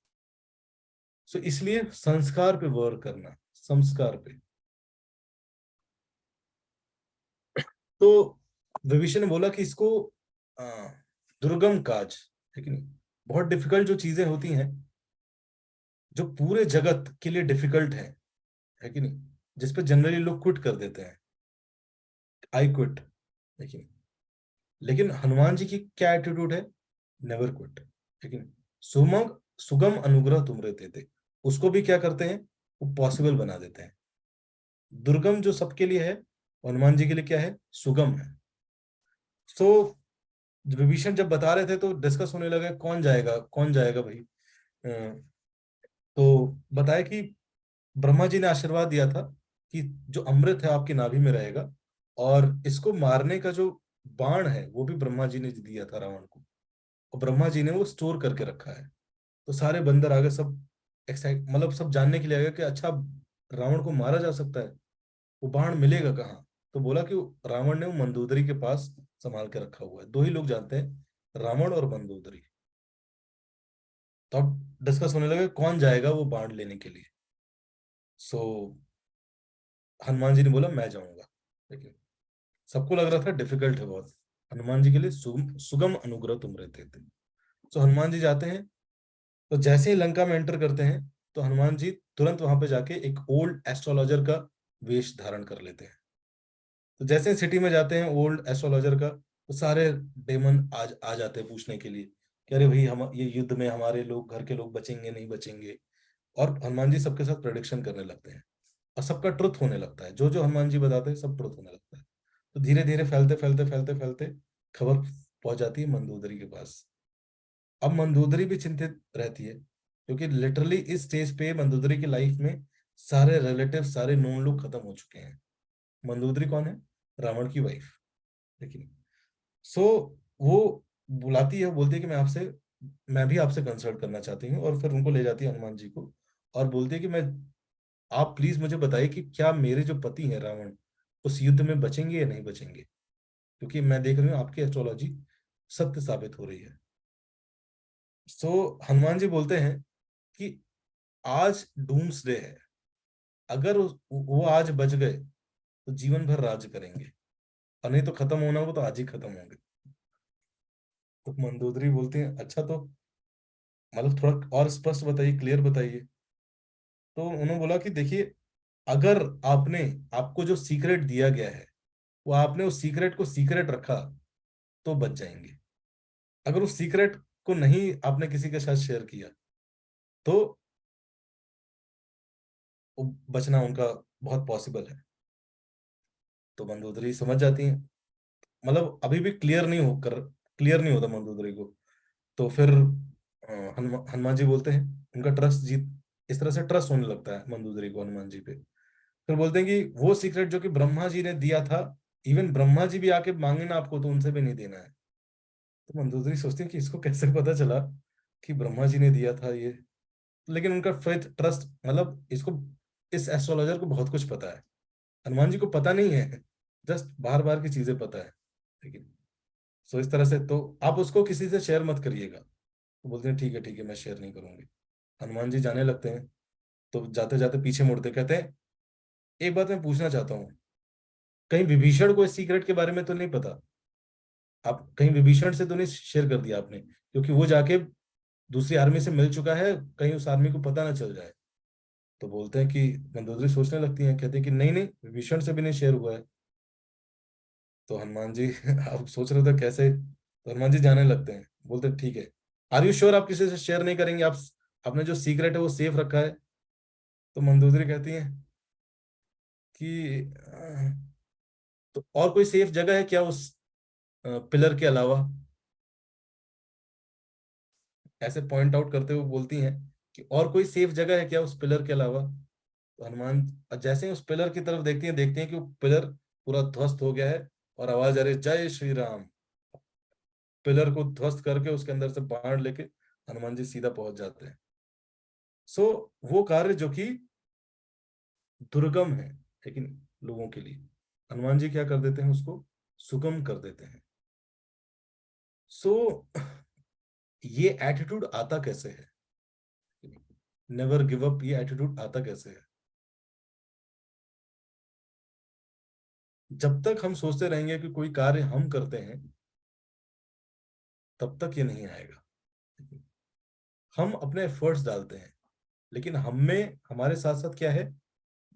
सो इसलिए संस्कार पे वर्क करना, संस्कार पे। तो विभीषण ने बोला कि इसको आ, दुर्गम काज, ठीक है, बहुत डिफिकल्ट जो चीजें होती हैं, जो पूरे जगत के लिए डिफिकल्ट है कि नहीं, जिसपे जनरली लोग क्विट कर देते हैं, आई क्विट, लेकिन लेकिन हनुमान जी की क्या एटीट्यूड है, नेवर क्विट, लेकिन सुमग सुगम अनुग्रह तुमरे देते, उसको भी क्या करते हैं, वो पॉसिबल बना देते हैं। दुर्गम जो सबके लिए है, हनुमान जी के लिए क्या है, सुगम है। तो विभीषण जब बता रहे थे तो डिस्कस होने लगा कौन जाएगा, कौन जाएगा भाई। तो बताया कि ब्रह्मा जी ने आशीर्वाद दिया था कि जो अमृत है आपकी नाभि में रहेगा, और इसको मारने का जो बाण है वो भी ब्रह्मा जी ने दिया था रावण को, और ब्रह्मा जी ने वो स्टोर करके रखा है। तो सारे बंदर आ गए, सब एक्साइट, मतलब सब जानने के लिए आ गए कि अच्छा रावण को मारा जा सकता है, वो बाण मिलेगा कहाँ। तो बोला कि रावण ने वो मंदोदरी के पास संभाल के रखा हुआ है, दो ही लोग जानते हैं, रावण और मंदोदरी। तो अब डिस्कस होने लगे कौन जाएगा वो बाण लेने के लिए। सो हनुमान जी ने बोला मैं जाऊंगा, लेकिन सबको लग रहा था डिफिकल्ट है बहुत, हनुमान जी के लिए सुगम अनुग्रह तुम रहते थे। तो हनुमान जी जाते हैं, तो जैसे ही लंका में एंटर करते हैं, तो हनुमान जी तुरंत वहां पे जाके एक ओल्ड एस्ट्रोलॉजर का वेश धारण कर लेते हैं। तो जैसे सिटी में जाते हैं ओल्ड एस्ट्रोलॉजर का, तो सारे डेमन आ जाते हैं पूछने के लिए कि अरे भाई हम ये युद्ध में हमारे लोग, घर के लोग बचेंगे नहीं बचेंगे। और हनुमान जी सबके साथ प्रेडिक्शन करने लगते हैं, और सबका ट्रुथ होने लगता है, जो जो हनुमान जी बताते हैं सब ट्रुथ होने लगता है। तो धीरे धीरे फैलते फैलते फैलते फैलते खबर पहुंच जाती है मंदोदरी के पास। अब मंदोदरी भी चिंतित रहती है, क्योंकि लिटरली इस स्टेज पे मंदोदरी की लाइफ में सारे रिलेटिव, सारे नोन लोग खत्म हो चुके हैं। मंदोदरी कौन है, रावण की वाइफ, लेकिन सो वो बुलाती है, बोलती है कि मैं भी आपसे कंसल्ट करना चाहती हूँ, और फिर उनको ले जाती है हनुमान जी को, और बोलती है कि मैं, आप प्लीज मुझे बताइए कि क्या मेरे जो पति हैं रावण उस युद्ध में बचेंगे या नहीं बचेंगे, क्योंकि मैं देख रही हूँ आपकी एस्ट्रोलॉजी सत्य साबित हो रही है। सो हनुमान जी बोलते हैं कि आज डूम्सडे है, अगर वो आज बच गए तो जीवन भर राज करेंगे, और नहीं तो खत्म होना हो तो आज ही खत्म होंगे। तो मंदोदरी बोलते हैं अच्छा, तो मतलब थोड़ा और स्पष्ट बताइए, क्लियर बताइए। तो उन्होंने बोला कि देखिए, अगर आपने, आपको जो सीक्रेट दिया गया है, वो आपने उस सीक्रेट को सीक्रेट रखा तो बच जाएंगे। अगर उस सीक्रेट को नहीं आपने किसी के साथ शेयर किया, तो वो बचना उनका बहुत पॉसिबल है। तो मंदोदरी समझ जाती हैं, मतलब अभी भी क्लियर नहीं होता मंदोदरी को। तो फिर हनुमान जी बोलते हैं, उनका ट्रस्ट जीत, इस तरह से ट्रस्ट होने लगता है मंदोदरी को हनुमान जी पे। फिर बोलते हैं कि वो सीक्रेट जो कि ब्रह्मा जी ने दिया था, इवन ब्रह्मा जी भी आके मांगे ना आपको तो उनसे भी नहीं देना है। तो मंदोदरी सोचती है कि इसको कैसे पता चला कि ब्रह्मा जी ने दिया था ये। लेकिन उनका फेथ ट्रस्ट, मतलब इसको, इस एस्ट्रोलॉजर को बहुत कुछ पता है, हनुमान जी को पता नहीं है, जस्ट बार बार की चीजें पता है। लेकिन सो इस तरह से तो आप उसको किसी से शेयर मत करिएगा। तो बोलते हैं ठीक है मैं शेयर नहीं करूंगी। हनुमान जी जाने लगते हैं, तो जाते जाते पीछे मुड़ते कहते हैं, एक बात मैं पूछना चाहता हूँ, कहीं विभीषण को इस सीक्रेट के बारे में तो नहीं पता? आप कहीं विभीषण से तो नहीं शेयर कर दिया आपने? क्योंकि वो जाके दूसरी आर्मी से मिल चुका है, कहीं उस आर्मी को पता ना चल जाए। तो बोलते हैं कि मंदोदरी सोचने लगती हैं, कहते हैं कि नहीं नहीं, विभीषण से भी नहीं शेयर हुआ है। तो हनुमान जी आप सोच रहे थे कैसे, तो हनुमान जी जाने लगते हैं, बोलते हैं ठीक है, आर यू श्योर आप किसी से शेयर नहीं करेंगे, आप आपने जो सीक्रेट है वो सेफ रखा है? तो मंदोदरी कहती हैं कि तो और कोई सेफ जगह है क्या उस पिलर के अलावा? ऐसे पॉइंट आउट करते हुए बोलती हैं कि और कोई सेफ जगह है क्या उस पिलर के अलावा? तो हनुमान जैसे ही उस पिलर की तरफ देखते हैं कि वो पिलर पूरा ध्वस्त हो गया है, और आवाज आ रही है, जय श्री राम। पिलर को ध्वस्त करके उसके अंदर से बाण लेके हनुमान जी सीधा पहुंच जाते हैं। सो वो कार्य जो कि दुर्गम है, लेकिन लोगों के लिए, हनुमान जी क्या कर देते हैं, उसको सुगम कर देते हैं। सो ये एटीट्यूड आता कैसे है, नेवर गिव अप, ये एटीट्यूड आता कैसे है? जब तक हम सोचते रहेंगे कि कोई कार्य हम करते हैं, तब तक ये नहीं आएगा। हम अपने एफर्ट्स डालते हैं, लेकिन हम में हमारे साथ साथ क्या है,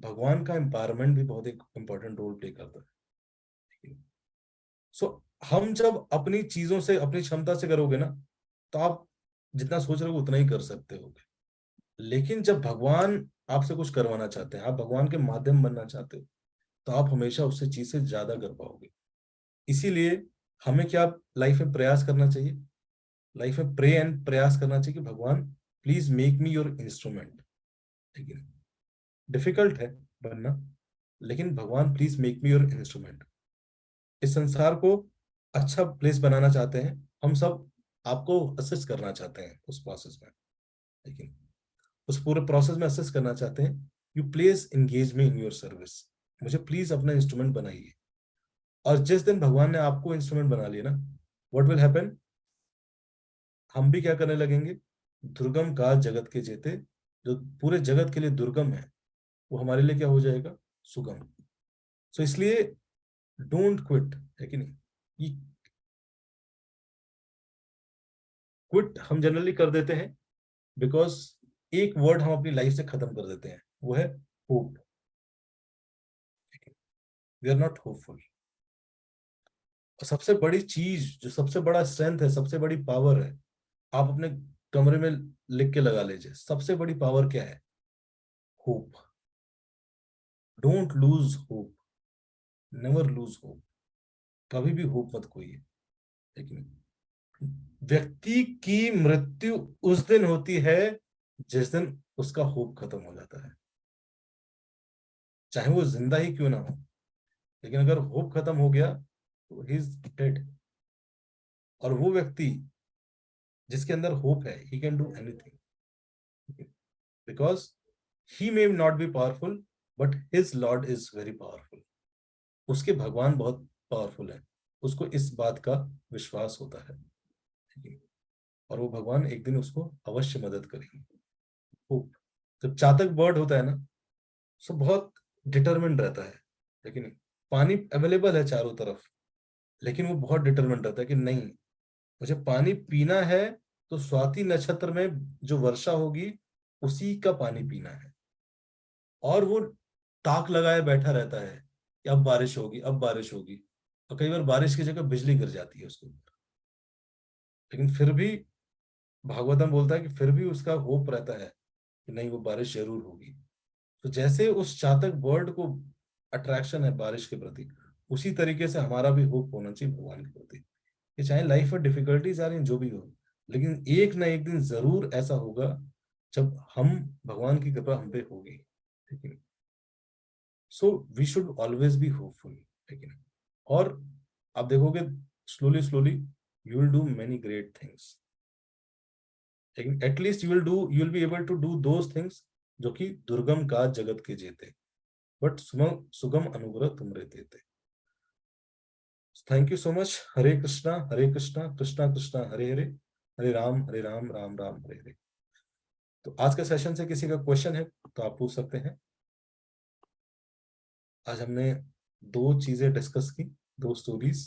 भगवान का एम्पावरमेंट भी बहुत एक इंपॉर्टेंट रोल प्ले करता है। सो हम जब अपनी चीजों से, अपनी क्षमता से करोगे ना, तो आप जितना सोच रहे हो उतना ही कर सकते हो। लेकिन जब भगवान आपसे कुछ करवाना चाहते हैं, आप भगवान के माध्यम बनना चाहते हो, तो आप हमेशा उससे चीज से ज्यादा कर पाओगे। इसीलिए हमें क्या लाइफ में प्रयास करना चाहिए, लाइफ में प्रे एंड प्रयास करना चाहिए कि भगवान please make me your instrument. ठीक है, डिफिकल्ट है बनना, लेकिन भगवान please make me your instrument. इस संसार को अच्छा प्लेस बनाना चाहते हैं हम सब, आपको असिस्ट करना चाहते हैं उस प्रोसेस में। लेकिन उस पूरे प्रोसेस में असिस्ट करना चाहते हैं, you please engage me in your service, मुझे प्लीज अपना इंस्ट्रूमेंट बनाइए। और जिस दिन भगवान ने आपको इंस्ट्रूमेंट बना लिया ना, व्हाट विल हैपन, हम भी क्या करने लगेंगे, दुर्गम काज जगत के जेते, जो पूरे जगत के लिए दुर्गम है, वो हमारे लिए क्या हो जाएगा, सुगम। सो इसलिए डोंट क्विट, है कि नहीं? ये क्विट हम जनरली कर देते हैं बिकॉज एक वर्ड हम अपनी लाइफ से खत्म कर देते हैं, वो है hope. We are not hopeful. और सबसे बड़ी चीज, जो सबसे बड़ा स्ट्रेंथ है, सबसे बड़ी पावर है, आप अपने कमरे में लिख के लगा लीजिए, सबसे बड़ी पावर क्या है, hope. Don't lose hope, never lose hope, कभी भी होप मत खोइए। लेकिन व्यक्ति की मृत्यु उस दिन होती है जिस दिन उसका होप खत्म हो जाता है, चाहे वो जिंदा ही क्यों ना हो। लेकिन अगर होप खत्म हो गया तो ही इज डेड। और वो व्यक्ति जिसके अंदर होप है, he can do anything, because he may not be powerful, but his Lord is very powerful. उसके भगवान बहुत पावरफुल है, उसको इस बात का विश्वास होता है, और वो भगवान एक दिन उसको अवश्य मदद करेंगे। होप, जब चातक बर्ड होता है ना, सो बहुत डिटरमिन्ड रहता है, लेकिन पानी अवेलेबल है चारों तरफ, लेकिन वो बहुत डिटरमिन्ड रहता है कि नहीं, मुझे पानी पीना है, तो स्वाति नक्षत्र में जो वर्षा होगी उसी का पानी पीना है। और वो ताक लगाए बैठा रहता है कि अब बारिश होगी, अब बारिश होगी, और कई बार बारिश की जगह बिजली गिर जाती है उसके ऊपर, लेकिन फिर भी भागवतम बोलता है कि फिर भी उसका होप रहता है कि नहीं, वो बारिश जरूर होगी। तो जैसे उस चातक बर्ड को अट्रैक्शन है बारिश के प्रति, उसी तरीके से हमारा भी होप होना चाहिए भगवान के प्रति, कि चाहे लाइफ में डिफिकल्टीज आ रही हैं, जो भी हो, लेकिन एक ना एक दिन जरूर ऐसा होगा जब हम, भगवान की कृपा हम पे होगी। ठीक है, so we should always be hopeful. ठीक है, और आप देखोगे slowly slowly you will do many great things. At least you will be able to do those things जो कि दुर्गम का जगत के जेते, बट सुगम अनुग्रह तुमरे देते। Thank you so much. Hare Krishna Krishna Krishna Hare Hare, Hare Ram Ram Ram Hare Hare. तो आज के सेशन से किसी का क्वेश्चन है तो आप पूछ सकते हैं। आज हमने 2 चीजें डिस्कस की, 2 स्टोरीज।